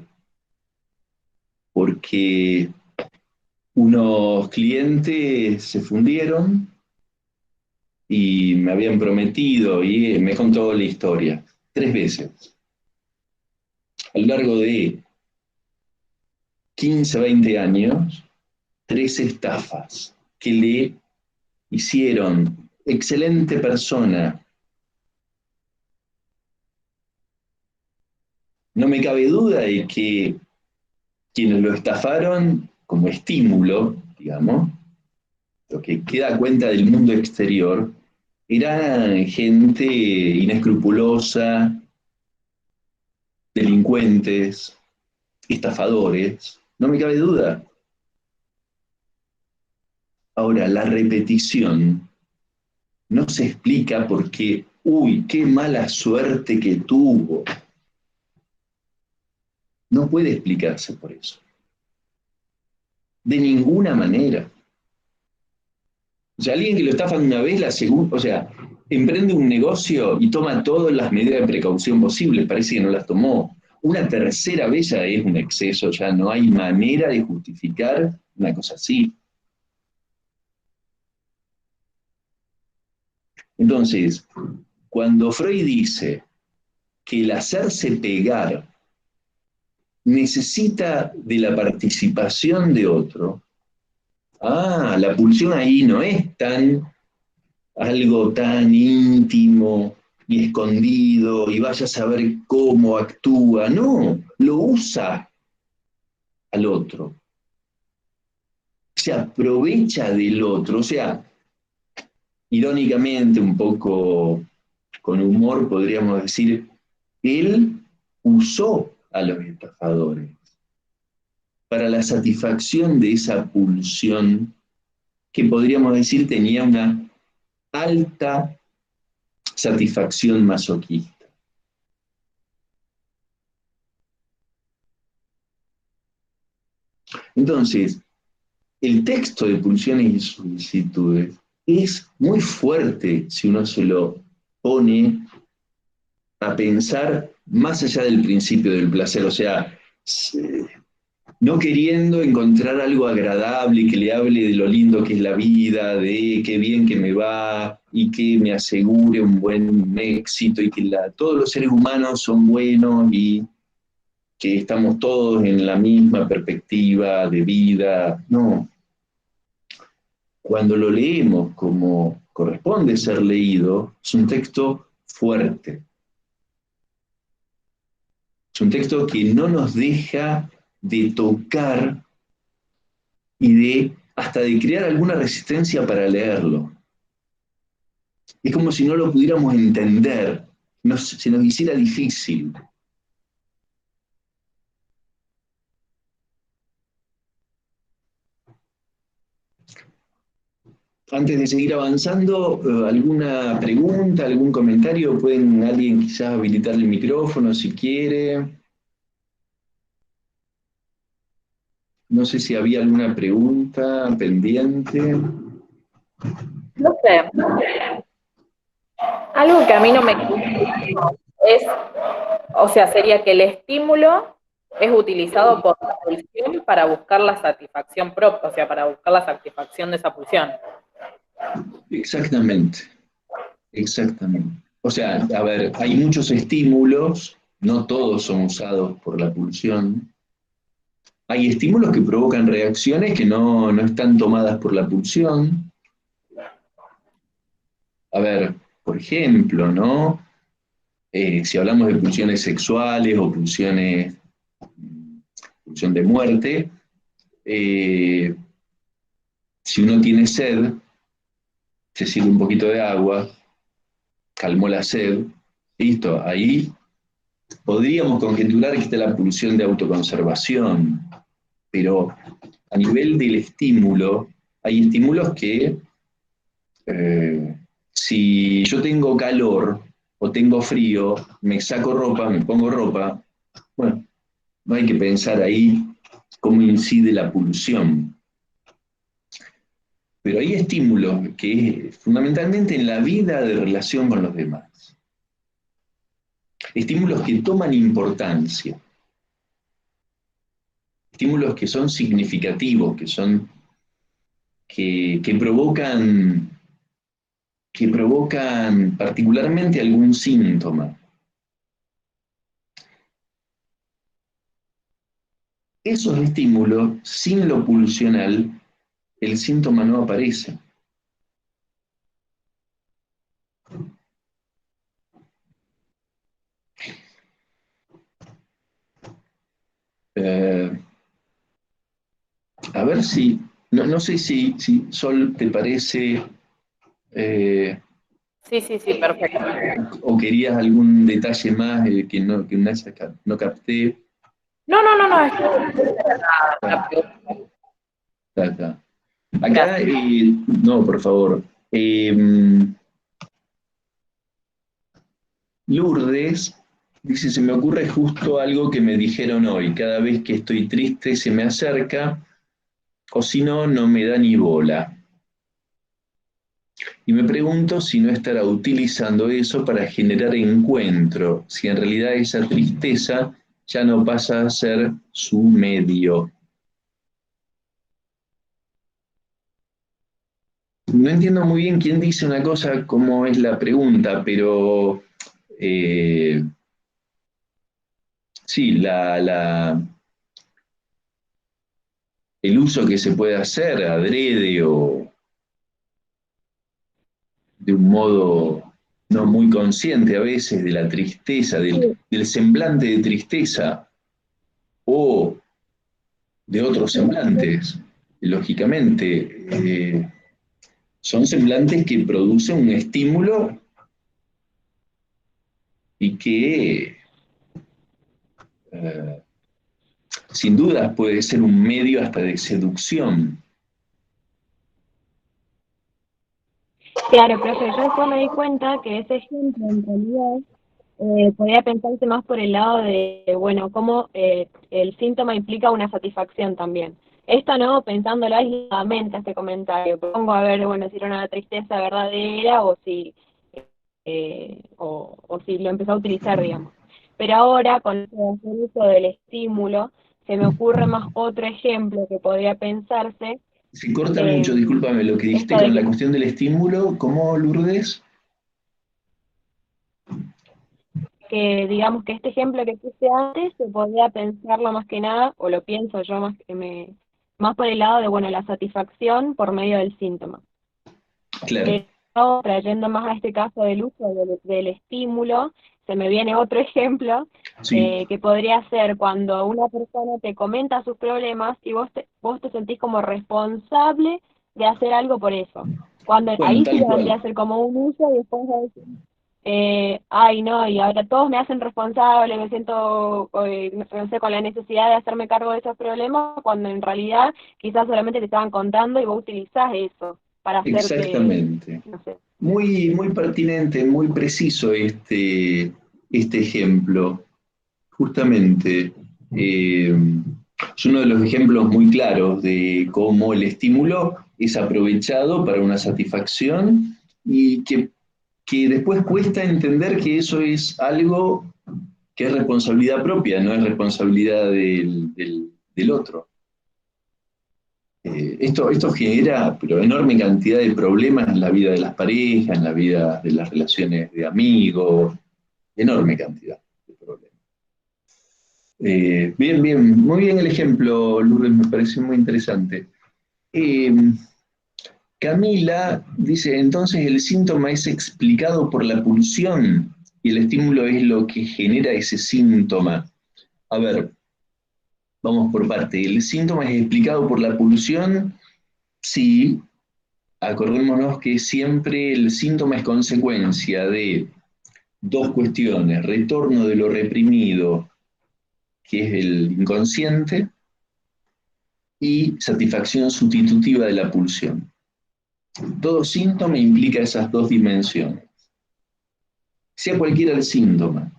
porque unos clientes se fundieron y me habían prometido, y me contó la historia, 3 veces, a lo largo de 15, 20 años, 3 estafas que le hicieron, excelente persona. No me cabe duda de que quienes lo estafaron como estímulo, digamos, lo que queda cuenta del mundo exterior, era gente inescrupulosa, delincuentes, estafadores, no me cabe duda. Ahora, la repetición no se explica porque, uy, qué mala suerte que tuvo. No puede explicarse por eso. De ninguna manera. O sea, alguien que lo estafan una vez, la segunda, o sea, emprende un negocio y toma todas las medidas de precaución posibles, parece que no las tomó. Una tercera vez ya es un exceso, ya no hay manera de justificar una cosa así. Entonces, cuando Freud dice que el hacerse pegar necesita de la participación de otro, la pulsión ahí no es algo tan íntimo, y escondido, y vaya a saber cómo actúa. No, lo usa al otro. Se aprovecha del otro. O sea, irónicamente, un poco con humor, podríamos decir, él usó a los estafadores para la satisfacción de esa pulsión que podríamos decir tenía una alta satisfacción masoquista. Entonces, el texto de Pulsiones y Solicitudes es muy fuerte si uno se lo pone a pensar más allá del principio del placer, o sea, no queriendo encontrar algo agradable que le hable de lo lindo que es la vida, de qué bien que me va y que me asegure un buen éxito y que todos los seres humanos son buenos y que estamos todos en la misma perspectiva de vida. No. Cuando lo leemos como corresponde ser leído, es un texto fuerte. Es un texto que no nos deja de tocar y hasta de crear alguna resistencia para leerlo. Es como si no lo pudiéramos entender, se nos hiciera difícil. Antes de seguir avanzando, ¿alguna pregunta, algún comentario? ¿Pueden alguien quizás habilitar el micrófono si quiere? No sé si había alguna pregunta pendiente. No sé. Algo que a mí no me es, o sea, sería que el estímulo es utilizado por la pulsión para buscar la satisfacción propia, o sea, para buscar la satisfacción de esa pulsión. Exactamente, exactamente. O sea, a ver, hay muchos estímulos, no todos son usados por la pulsión. Hay estímulos que provocan reacciones que no están tomadas por la pulsión. A ver, por ejemplo, ¿no? Si hablamos de pulsiones sexuales o pulsión de muerte, si uno tiene sed, se sirve un poquito de agua, calmó la sed, listo, ahí podríamos conjeturar que está la pulsión de autoconservación, pero a nivel del estímulo, hay estímulos que si yo tengo calor o tengo frío, me saco ropa, me pongo ropa, bueno, no hay que pensar ahí cómo incide la pulsión. Pero hay estímulos que fundamentalmente en la vida de relación con los demás. Estímulos que toman importancia. Estímulos que son significativos, que provocan particularmente algún síntoma. Esos estímulos, sin lo pulsional, el síntoma no aparece. A ver si, no sé si Sol te parece, Sí, perfecto. o querías algún detalle más no capté. No, es la pregunta. Está. Acá, Gracias. no, por favor. Lourdes dice, se me ocurre justo algo que me dijeron hoy. Cada vez que estoy triste se me acerca, o si no, no me da ni bola. Y me pregunto si no estará utilizando eso para generar encuentro, si en realidad esa tristeza ya no pasa a ser su medio. No entiendo muy bien quién dice una cosa, cómo es la pregunta, pero sí, el uso que se puede hacer adrede o de un modo no muy consciente a veces de la tristeza, del semblante de tristeza o de otros semblantes. Lógicamente, son semblantes que producen un estímulo y que sin duda puede ser un medio hasta de seducción. Claro, profe, yo después me di cuenta que ese ejemplo en realidad podría pensarse más por el lado de, bueno, cómo el síntoma implica una satisfacción también. Esto no pensándolo aisladamente, este comentario. Pongo a ver, bueno, si era una tristeza verdadera o si lo empezó a utilizar, digamos. Pero ahora, con el uso del estímulo, se me ocurre más otro ejemplo que podría pensarse. Se corta mucho, discúlpame, lo que dijiste con la cuestión del estímulo, ¿cómo, Lourdes? Que digamos que este ejemplo que puse antes se podría pensarlo más que nada, o lo pienso yo más por el lado de, bueno, la satisfacción por medio del síntoma. Claro. Pero trayendo más a este caso del uso del estímulo, se me viene otro ejemplo, Sí. que podría ser cuando una persona te comenta sus problemas y vos te sentís como responsable de hacer algo por eso. Cuando Bueno, ahí sí tal vendría cual. a ser como un uso y después ay no, y ahora todos me hacen responsable, me siento, no sé, con la necesidad de hacerme cargo de esos problemas, cuando en realidad quizás solamente te estaban contando y vos utilizás eso para hacerte, Exactamente. no sé. Muy, muy pertinente, muy preciso este ejemplo. Justamente, es uno de los ejemplos muy claros de cómo el estímulo es aprovechado para una satisfacción y que después cuesta entender que eso es algo que es responsabilidad propia, no es responsabilidad del otro. Esto genera pero enorme cantidad de problemas en la vida de las parejas, en la vida de las relaciones de amigos, enorme cantidad de problemas. Bien, bien, muy bien el ejemplo, Lourdes, me parece muy interesante. Camila dice, entonces el síntoma es explicado por la pulsión y el estímulo es lo que genera ese síntoma. A ver, vamos por parte. ¿El síntoma es explicado por la pulsión? Sí, acordémonos que siempre el síntoma es consecuencia de dos cuestiones, retorno de lo reprimido, que es el inconsciente, y satisfacción sustitutiva de la pulsión. Todo síntoma implica esas dos dimensiones. Sea cualquiera el síntoma,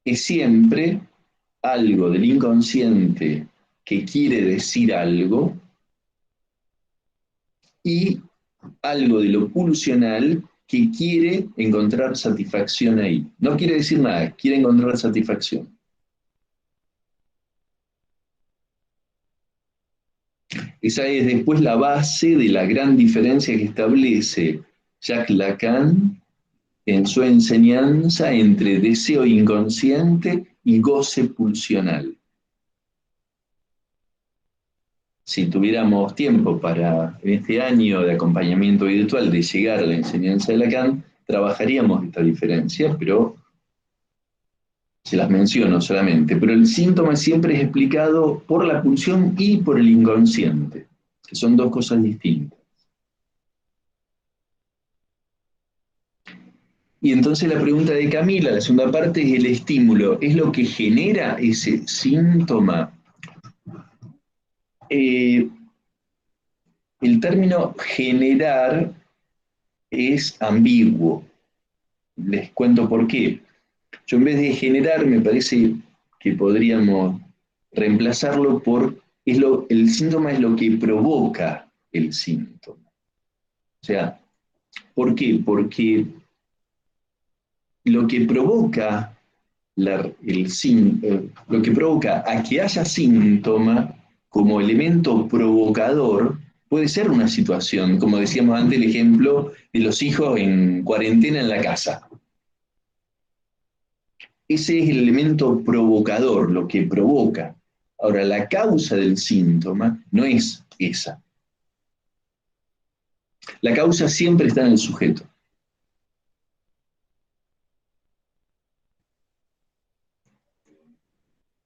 es siempre algo del inconsciente que quiere decir algo y algo de lo pulsional que quiere encontrar satisfacción ahí. No quiere decir nada, quiere encontrar satisfacción. Esa es después la base de la gran diferencia que establece Jacques Lacan en su enseñanza entre deseo inconsciente y goce pulsional. Si tuviéramos tiempo para este año de acompañamiento virtual de llegar a la enseñanza de Lacan, trabajaríamos esta diferencia, pero se las menciono solamente. Pero el síntoma siempre es explicado por la pulsión y por el inconsciente, que son dos cosas distintas. Y entonces la pregunta de Camila, la segunda parte, es el estímulo. ¿Es lo que genera ese síntoma? El término generar es ambiguo. Les cuento por qué. Yo en vez de generar me parece que podríamos reemplazarlo por el síntoma es lo que provoca el síntoma. O sea, ¿por qué? Porque lo que provoca lo que provoca a que haya síntoma como elemento provocador puede ser una situación, como decíamos antes, el ejemplo de los hijos en cuarentena en la casa. Ese es el elemento provocador, lo que provoca. Ahora, la causa del síntoma no es esa. La causa siempre está en el sujeto.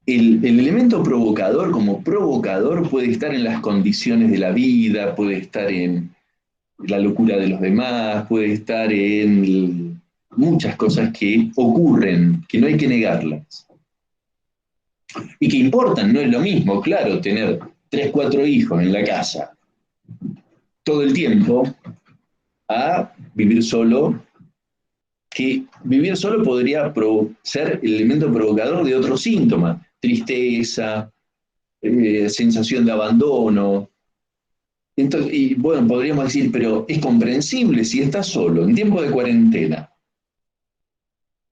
El elemento provocador como provocador puede estar en las condiciones de la vida, puede estar en la locura de los demás, puede estar en muchas cosas que ocurren, que no hay que negarlas. Y que importan, no es lo mismo, claro, tener 3, 4 hijos en la casa todo el tiempo a vivir solo, que vivir solo podría ser el elemento provocador de otros síntomas, tristeza, sensación de abandono. Entonces, y bueno, podríamos decir, pero es comprensible si estás solo, en tiempo de cuarentena.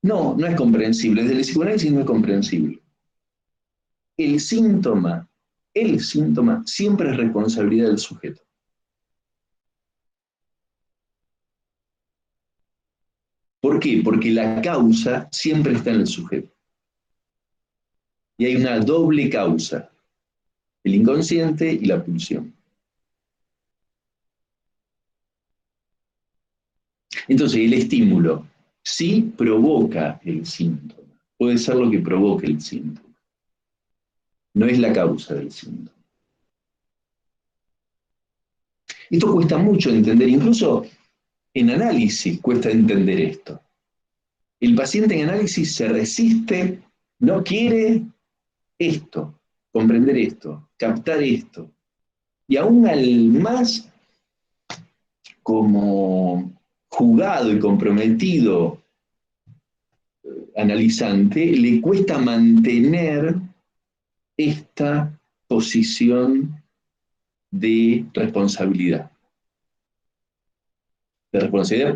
No, no es comprensible, desde el psicoanálisis no es comprensible. El síntoma siempre es responsabilidad del sujeto. ¿Por qué? Porque la causa siempre está en el sujeto. Y hay una doble causa, el inconsciente y la pulsión. Entonces, el estímulo sí provoca el síntoma. Puede ser lo que provoque el síntoma. No es la causa del síntoma. Esto cuesta mucho entender, incluso en análisis cuesta entender esto. El paciente en análisis se resiste, no quiere esto, comprender esto, captar esto. Y aún al más como jugado y comprometido analizante, le cuesta mantener esta posición de responsabilidad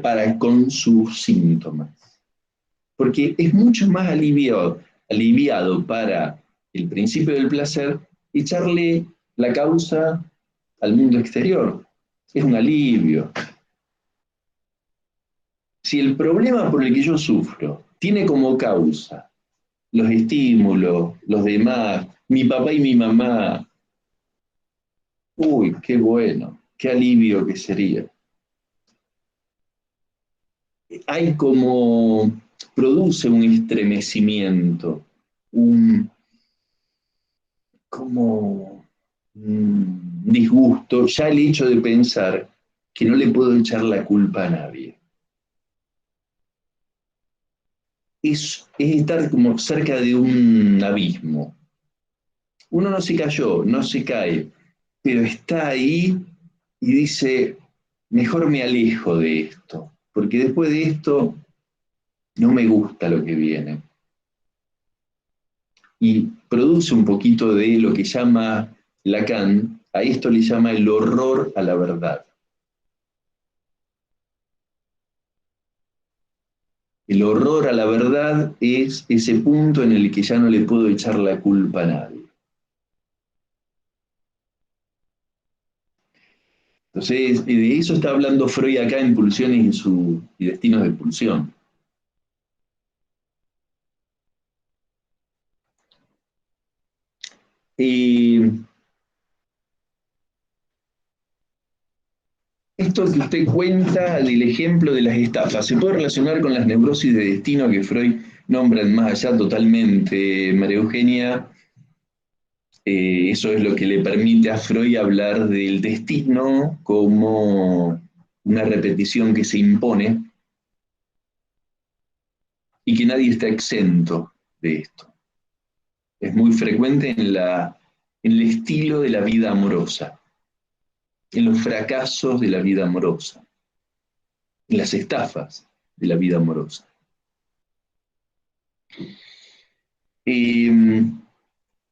para con sus síntomas. Porque es mucho más aliviado para el principio del placer echarle la causa al mundo exterior. Es un alivio. Si el problema por el que yo sufro tiene como causa los estímulos, los demás, mi papá y mi mamá, uy, qué bueno, qué alivio que sería. Hay como, produce un estremecimiento, como un disgusto, ya el hecho de pensar que no le puedo echar la culpa a nadie. Es estar como cerca de un abismo. Uno no se cayó, no se cae, pero está ahí y dice, mejor me alejo de esto, porque después de esto no me gusta lo que viene. Y produce un poquito de lo que llama Lacan, a esto le llama el horror a la verdad. El horror a la verdad es ese punto en el que ya no le puedo echar la culpa a nadie. Entonces, de eso está hablando Freud acá en Pulsiones y Destinos de Pulsión. Esto que usted cuenta del ejemplo de las estafas, ¿se puede relacionar con las neurosis de destino que Freud nombra más allá totalmente, María Eugenia? Eso es lo que le permite a Freud hablar del destino como una repetición que se impone y que nadie está exento de esto. Es muy frecuente en el estilo de la vida amorosa, en los fracasos de la vida amorosa, en las estafas de la vida amorosa.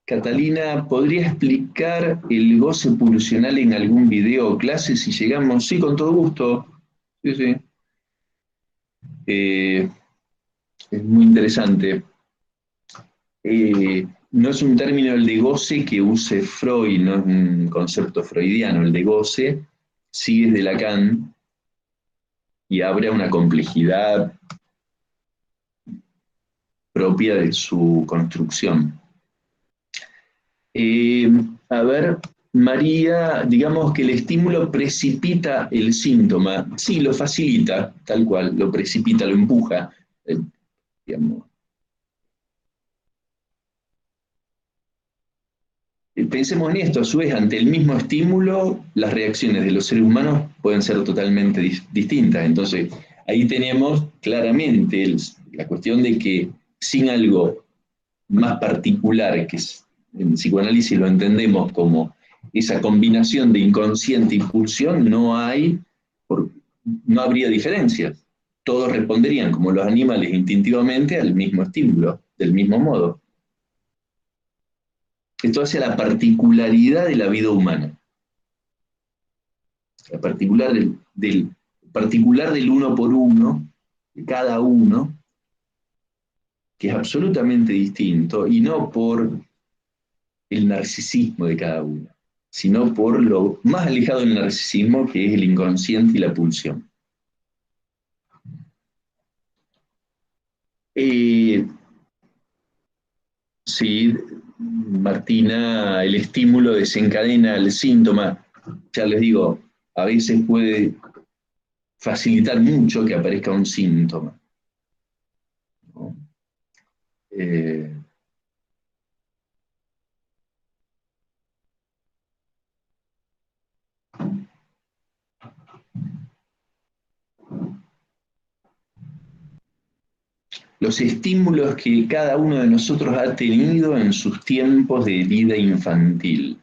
Catalina, ¿podría explicar el goce pulsional en algún video o clase si llegamos? Sí, con todo gusto. Sí, sí. Es muy interesante. No es un término el de goce que use Freud, no es un concepto freudiano. El de goce sí es de Lacan y abre una complejidad propia de su construcción. A ver, María, digamos que el estímulo precipita el síntoma. Sí, lo facilita, tal cual, lo precipita, lo empuja, digamos. Pensemos en esto, a su vez, ante el mismo estímulo, las reacciones de los seres humanos pueden ser totalmente distintas. Entonces, ahí tenemos claramente la cuestión de que sin algo más particular, que en psicoanálisis lo entendemos como esa combinación de inconsciente y pulsión, no habría diferencias. Todos responderían como los animales instintivamente al mismo estímulo, del mismo modo. Esto hace la particularidad de la vida humana. La particular particular del uno por uno, de cada uno, que es absolutamente distinto, y no por el narcisismo de cada uno, sino por lo más alejado del narcisismo, que es el inconsciente y la pulsión. Sí, Martina, el estímulo desencadena el síntoma. Ya les digo, a veces puede facilitar mucho que aparezca un síntoma, ¿no? Los estímulos que cada uno de nosotros ha tenido en sus tiempos de vida infantil.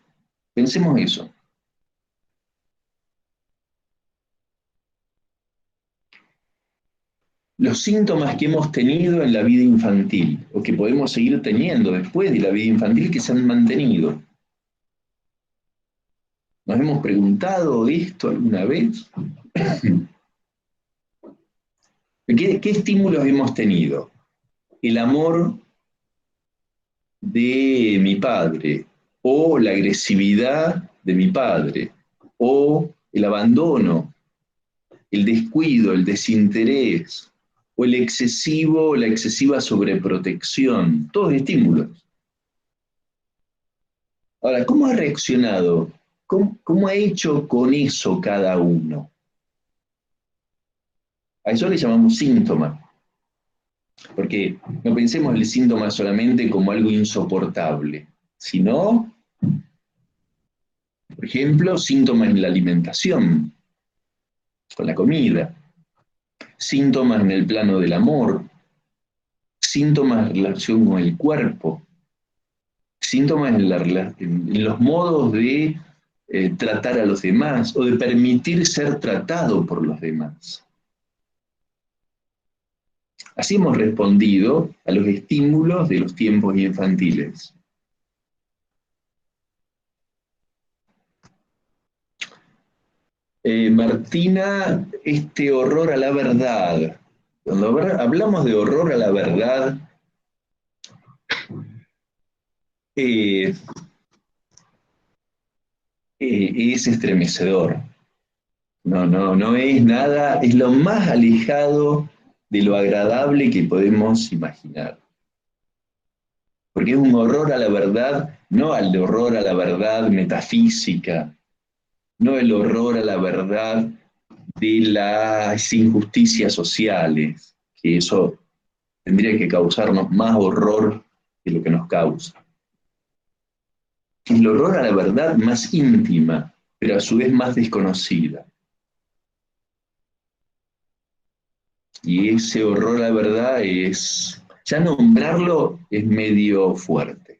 Pensemos eso. Los síntomas que hemos tenido en la vida infantil, o que podemos seguir teniendo después de la vida infantil, que se han mantenido. ¿Nos hemos preguntado esto alguna vez? ¿Qué estímulos hemos tenido? El amor de mi padre, o la agresividad de mi padre, o el abandono, el descuido, el desinterés, o la excesiva sobreprotección, todos estímulos. Ahora, ¿cómo ha reaccionado? ¿Cómo ha hecho con eso cada uno? A eso le llamamos síntoma. Porque no pensemos el síntoma solamente como algo insoportable, sino, por ejemplo, síntomas en la alimentación, con la comida, síntomas en el plano del amor, síntomas en relación con el cuerpo, síntomas en los modos de tratar a los demás o de permitir ser tratado por los demás. Así hemos respondido a los estímulos de los tiempos infantiles. Martina, este horror a la verdad. Cuando hablamos de horror a la verdad, es estremecedor. No es nada, es lo más alejado de lo agradable que podemos imaginar. Porque es un horror a la verdad, no al horror a la verdad metafísica, no el horror a la verdad de las injusticias sociales, que eso tendría que causarnos más horror de lo que nos causa. Es el horror a la verdad más íntima, pero a su vez más desconocida. Y ese horror a la verdad es, ya nombrarlo es medio fuerte.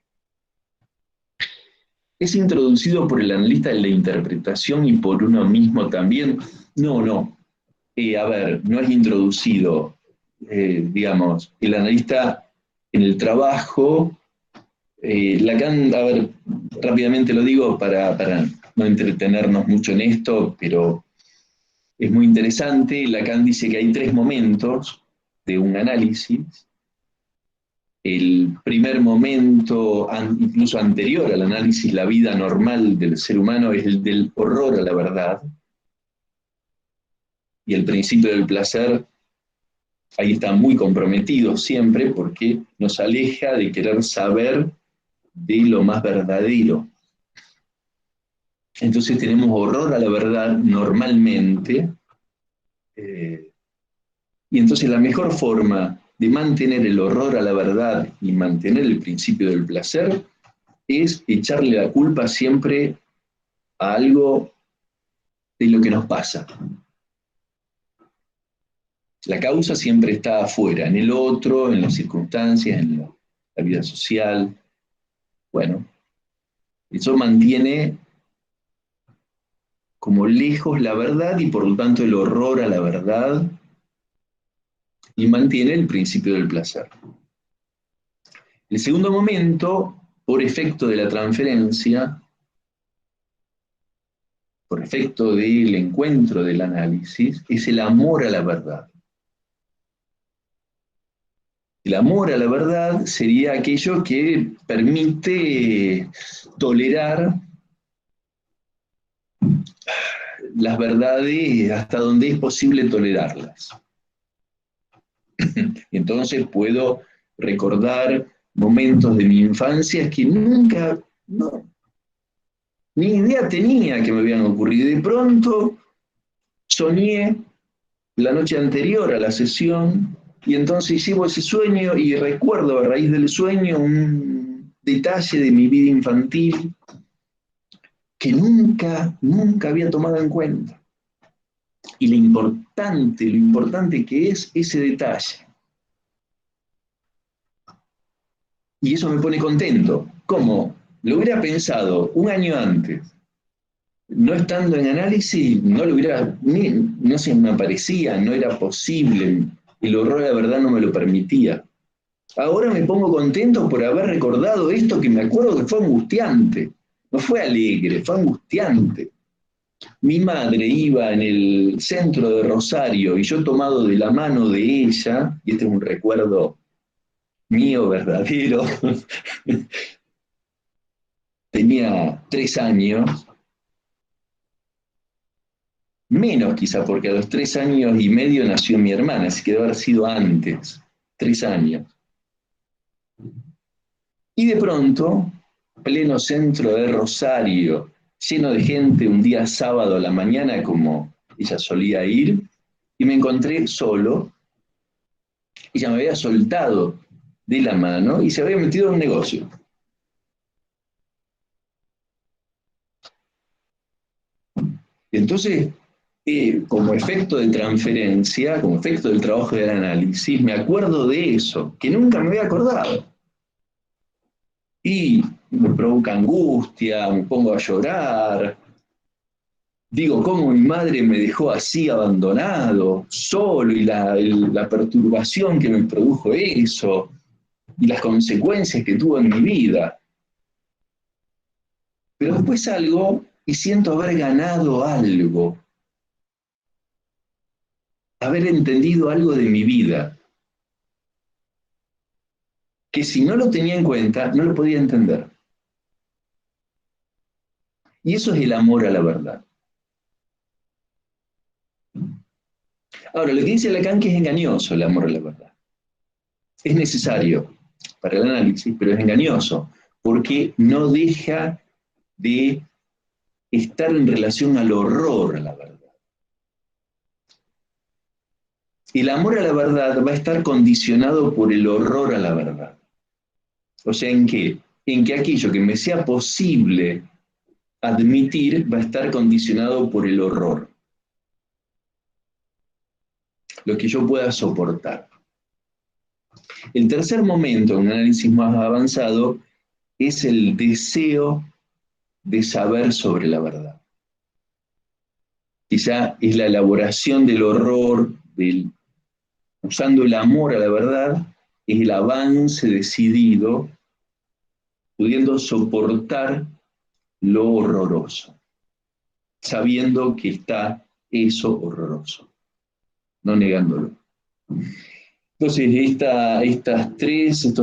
¿Es introducido por el analista de la interpretación y por uno mismo también? No. A ver, no es introducido, digamos, el analista en el trabajo. Lacan, a ver, rápidamente lo digo para no entretenernos mucho en esto, pero es muy interesante. Lacan dice que hay 3 momentos de un análisis. El primer momento, incluso anterior al análisis, la vida normal del ser humano, es el del horror a la verdad. Y el principio del placer, ahí está muy comprometido siempre, porque nos aleja de querer saber de lo más verdadero. Entonces tenemos horror a la verdad normalmente, y entonces la mejor forma de mantener el horror a la verdad y mantener el principio del placer es echarle la culpa siempre a algo de lo que nos pasa. La causa siempre está afuera, en el otro, en las circunstancias, en la vida social. Bueno, eso mantiene como lejos la verdad y por lo tanto el horror a la verdad, y mantiene el principio del placer. El segundo momento, por efecto de la transferencia, por efecto del encuentro del análisis, es el amor a la verdad. El amor a la verdad sería aquello que permite tolerar las verdades hasta donde es posible tolerarlas. Y entonces puedo recordar momentos de mi infancia que nunca, ni idea tenía que me habían ocurrido. De pronto soñé la noche anterior a la sesión, y entonces llevo ese sueño y recuerdo a raíz del sueño un detalle de mi vida infantil que nunca había tomado en cuenta. Y lo importante que es ese detalle. Y eso me pone contento. ¿Cómo? Lo hubiera pensado un año antes. No estando en análisis, no lo hubiera, no se me aparecía, no era posible. El horror, la verdad, no me lo permitía. Ahora me pongo contento por haber recordado esto que me acuerdo que fue angustiante. No fue alegre, fue angustiante. Mi madre iba en el centro de Rosario y yo tomado de la mano de ella, y este es un recuerdo mío verdadero, tenía 3 años, menos quizá, porque a los 3 años y medio nació mi hermana, así que debe haber sido antes, 3 años. Y de pronto, pleno centro de Rosario, lleno de gente, un día sábado a la mañana, como ella solía ir, y me encontré solo. Ella me había soltado de la mano y se había metido en un negocio. Y entonces, como efecto de transferencia, como efecto del trabajo del análisis, me acuerdo de eso, que nunca me había acordado. Y me provoca angustia, me pongo a llorar. Digo, ¿cómo mi madre me dejó así abandonado, solo, y la perturbación que me produjo eso, y las consecuencias que tuvo en mi vida? Pero después salgo y siento haber ganado algo, haber entendido algo de mi vida, que si no lo tenía en cuenta, no lo podía entender. Y eso es el amor a la verdad. Ahora, lo que dice Lacan que es engañoso el amor a la verdad. Es necesario para el análisis, pero es engañoso, porque no deja de estar en relación al horror a la verdad. El amor a la verdad va a estar condicionado por el horror a la verdad. O sea, ¿en qué? En que aquello que me sea posible admitir va a estar condicionado por el horror. Lo que yo pueda soportar. El tercer momento, en un análisis más avanzado, es el deseo de saber sobre la verdad. Quizá es la elaboración del horror, usando el amor a la verdad, es el avance decidido, pudiendo soportar lo horroroso, sabiendo que está eso horroroso, no negándolo. Entonces, estos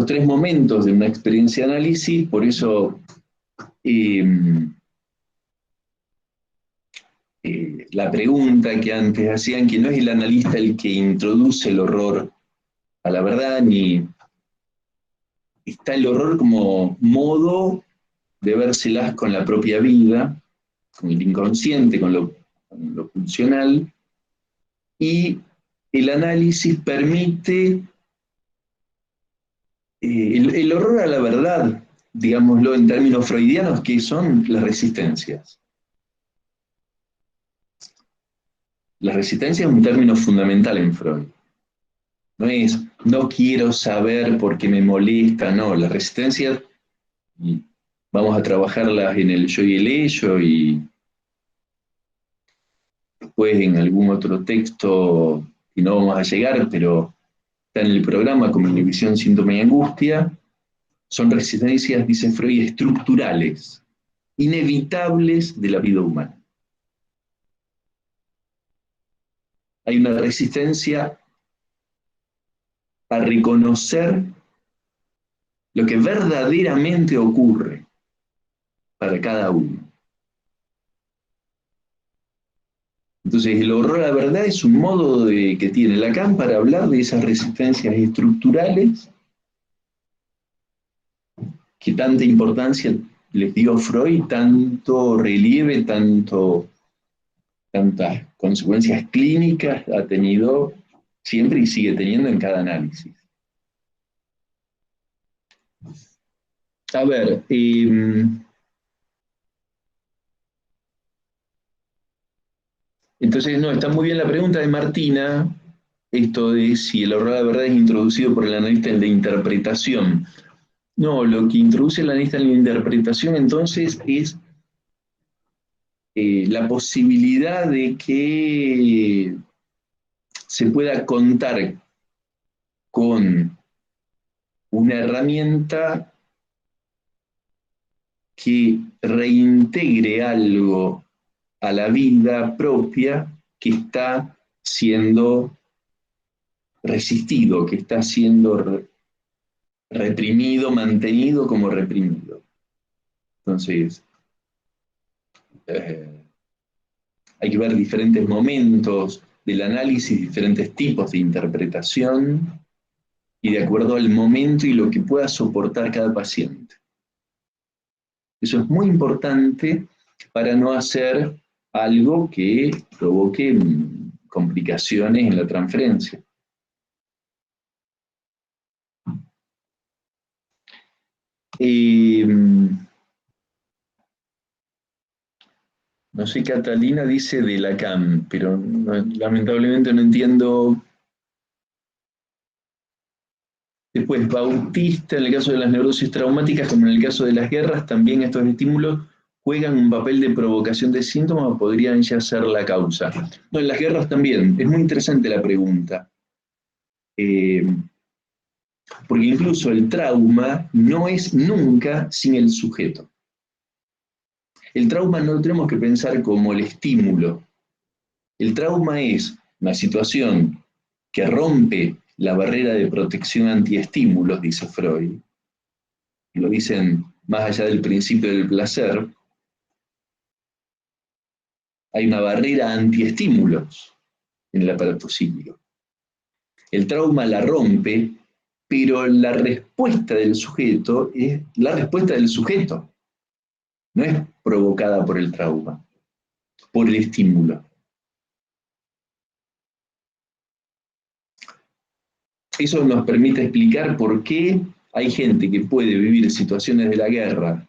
tres momentos de una experiencia de análisis, por eso la pregunta que antes hacían, que no es el analista el que introduce el horror a la verdad, ni está el horror como modo de vérselas con la propia vida, el inconsciente, con lo pulsional, y el análisis permite el horror a la verdad, digámoslo en términos freudianos, que son las resistencias. La resistencia es un término fundamental en Freud. No es, no quiero saber por qué me molesta, no. Las resistencias, vamos a trabajarlas en el yo y el ello, y después en algún otro texto, y no vamos a llegar, pero está en el programa como Inhibición, Síntoma y Angustia. Son resistencias, dice Freud, estructurales, inevitables de la vida humana. Hay una resistencia a reconocer lo que verdaderamente ocurre para cada uno. Entonces, el horror a la verdad es un modo que tiene Lacan para hablar de esas resistencias estructurales que tanta importancia les dio Freud, tanto relieve, tantas consecuencias clínicas ha tenido siempre y sigue teniendo en cada análisis. A ver, entonces, no, está muy bien la pregunta de Martina, esto de si el horror a la verdad es introducido por el analista en la interpretación. No, lo que introduce el analista en la interpretación entonces es la posibilidad de que se pueda contar con una herramienta que reintegre algo a la vida propia que está siendo resistido, que está siendo reprimido, mantenido como reprimido. Entonces, hay que ver diferentes momentos del análisis, diferentes tipos de interpretación, y de acuerdo al momento y lo que pueda soportar cada paciente. Eso es muy importante para no hacer algo que provoque complicaciones en la transferencia. No sé, Catalina dice de Lacan, pero lamentablemente no entiendo. Después, Bautista, en el caso de las neurosis traumáticas, como en el caso de las guerras, también estos estímulos juegan un papel de provocación de síntomas o podrían ya ser la causa. No, en las guerras también. Es muy interesante la pregunta. Porque incluso el trauma no es nunca sin el sujeto. El trauma no lo tenemos que pensar como el estímulo. El trauma es una situación que rompe la barrera de protección antiestímulos, dice Freud. Y lo dicen más allá del principio del placer. Hay una barrera antiestímulos en el aparato psíquico. El trauma la rompe, pero la respuesta del sujeto es la respuesta del sujeto. No es provocada por el trauma, por el estímulo. Eso nos permite explicar por qué hay gente que puede vivir situaciones de la guerra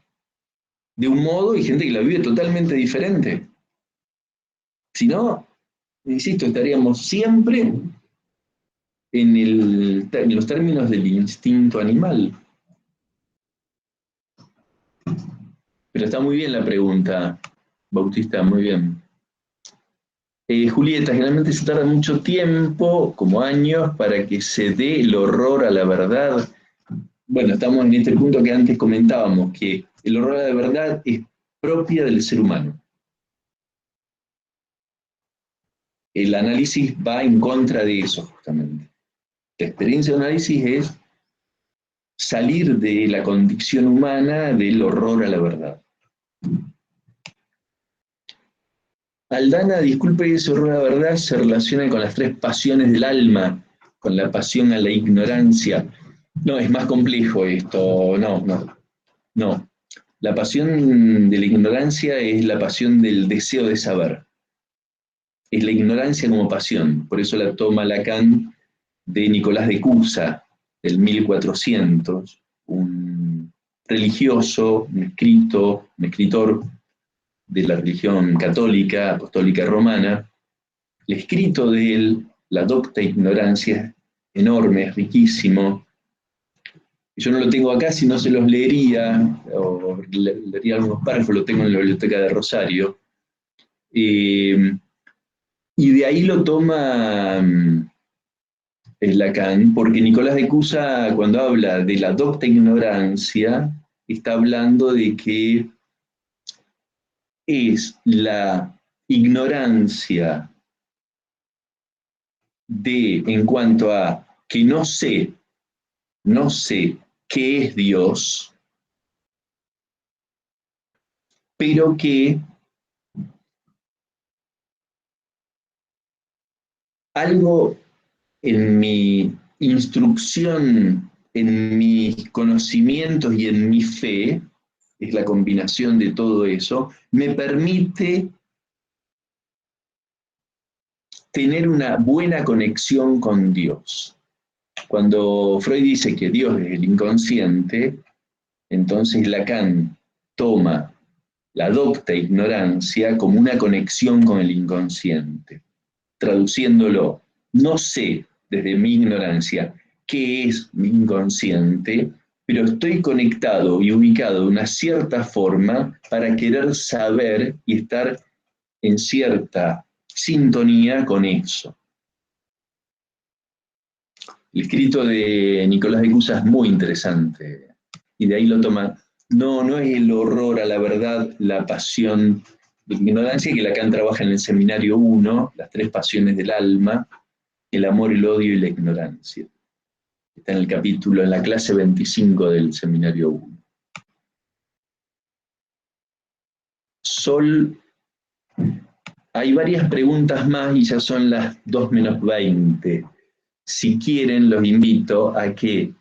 de un modo y gente que la vive totalmente diferente. Si no, insisto, estaríamos siempre en los términos del instinto animal. Pero está muy bien la pregunta, Bautista, muy bien. Julieta, generalmente se tarda mucho tiempo, como años, para que se dé el horror a la verdad. Bueno, estamos en este punto que antes comentábamos, que el horror a la verdad es propia del ser humano. El análisis va en contra de eso, justamente. La experiencia de análisis es salir de la condición humana del horror a la verdad. Aldana, disculpe, ese horror a la verdad se relaciona con las tres pasiones del alma, con la pasión a la ignorancia. No, es más complejo esto, no. La pasión de la ignorancia es la pasión del deseo de saber. Es la ignorancia como pasión. Por eso la toma Lacan de Nicolás de Cusa, del 1400, un religioso, un escritor de la religión católica, apostólica romana. El escrito de él, La docta ignorancia, es enorme, es riquísimo. Yo no lo tengo acá, si no se los leería, o leería algunos párrafos, lo tengo en la biblioteca de Rosario. Y de ahí lo toma Lacan, porque Nicolás de Cusa, cuando habla de la docta ignorancia, está hablando de que es la ignorancia en cuanto a que no sé qué es Dios, pero que algo en mi instrucción, en mis conocimientos y en mi fe, es la combinación de todo eso, me permite tener una buena conexión con Dios. Cuando Freud dice que Dios es el inconsciente, entonces Lacan toma la docta ignorancia como una conexión con el inconsciente, traduciéndolo, no sé desde mi ignorancia qué es mi inconsciente, pero estoy conectado y ubicado de una cierta forma para querer saber y estar en cierta sintonía con eso. El escrito de Nicolás de Cusa es muy interesante, y de ahí lo toma. No es el horror a la verdad, la pasión de la ignorancia, que Lacan trabaja en el seminario 1, las 3 pasiones del alma, el amor, el odio y la ignorancia. Está en el capítulo, en la clase 25 del seminario 1. Sol, hay varias preguntas más y ya son las 2 menos 20. Si quieren, los invito a que,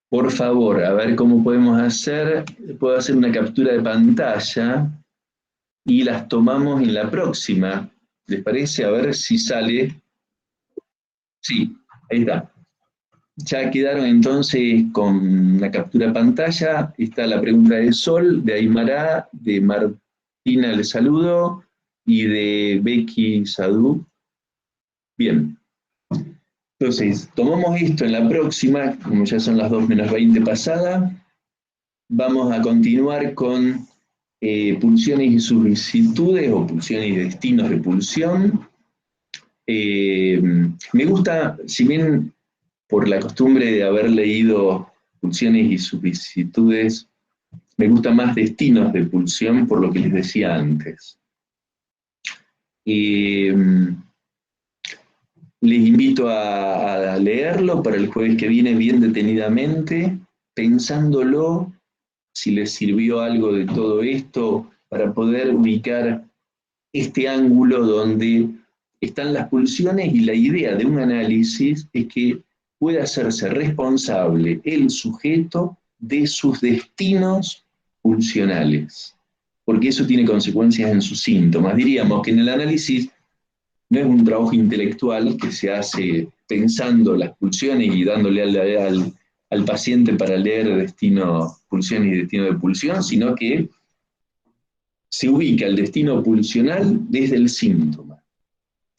por favor, a ver cómo podemos hacer, puedo hacer una captura de pantalla y las tomamos en la próxima. ¿Les parece? A ver si sale. Sí, ahí está. Ya quedaron entonces con la captura de pantalla. Está la pregunta de Sol, de Aymara, de Martina, le saludo, y de Becky Sadú. Bien. Entonces, tomamos esto en la próxima, como ya son las 2 menos 20 pasadas. Vamos a continuar con pulsiones y sus vicitudes, o pulsiones y destinos de pulsión. Me gusta, si bien por la costumbre de haber leído pulsiones y sus vicitudes, me gusta más destinos de pulsión, por lo que les decía antes. Les invito a leerlo para el jueves que viene bien detenidamente, pensándolo, si les sirvió algo de todo esto, para poder ubicar este ángulo donde están las pulsiones, y la idea de un análisis es que puede hacerse responsable el sujeto de sus destinos pulsionales, porque eso tiene consecuencias en sus síntomas. Diríamos que en el análisis no es un trabajo intelectual que se hace pensando las pulsiones y dándole al paciente para leer destino, pulsión y destino de pulsión, sino que se ubica el destino pulsional desde el síntoma.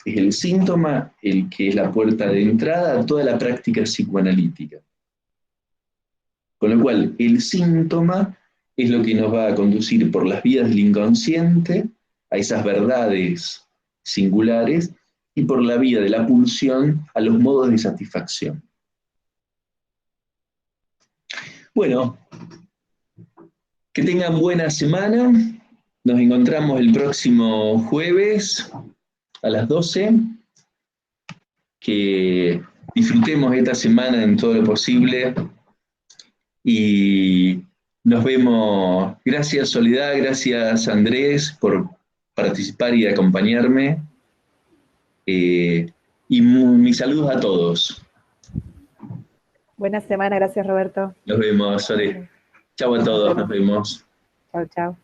Es el síntoma el que es la puerta de entrada a toda la práctica psicoanalítica. Con lo cual, el síntoma es lo que nos va a conducir por las vías del inconsciente a esas verdades singulares, y por la vía de la pulsión a los modos de satisfacción. Bueno, que tengan buena semana. Nos encontramos el próximo jueves a las 12. Que disfrutemos esta semana en todo lo posible. Y nos vemos. Gracias, Soledad. Gracias, Andrés, por participar y acompañarme. Y mis saludos a todos. Buena semana, gracias Roberto. Nos vemos, Sole. Chau a todos, nos vemos. Chau, chau.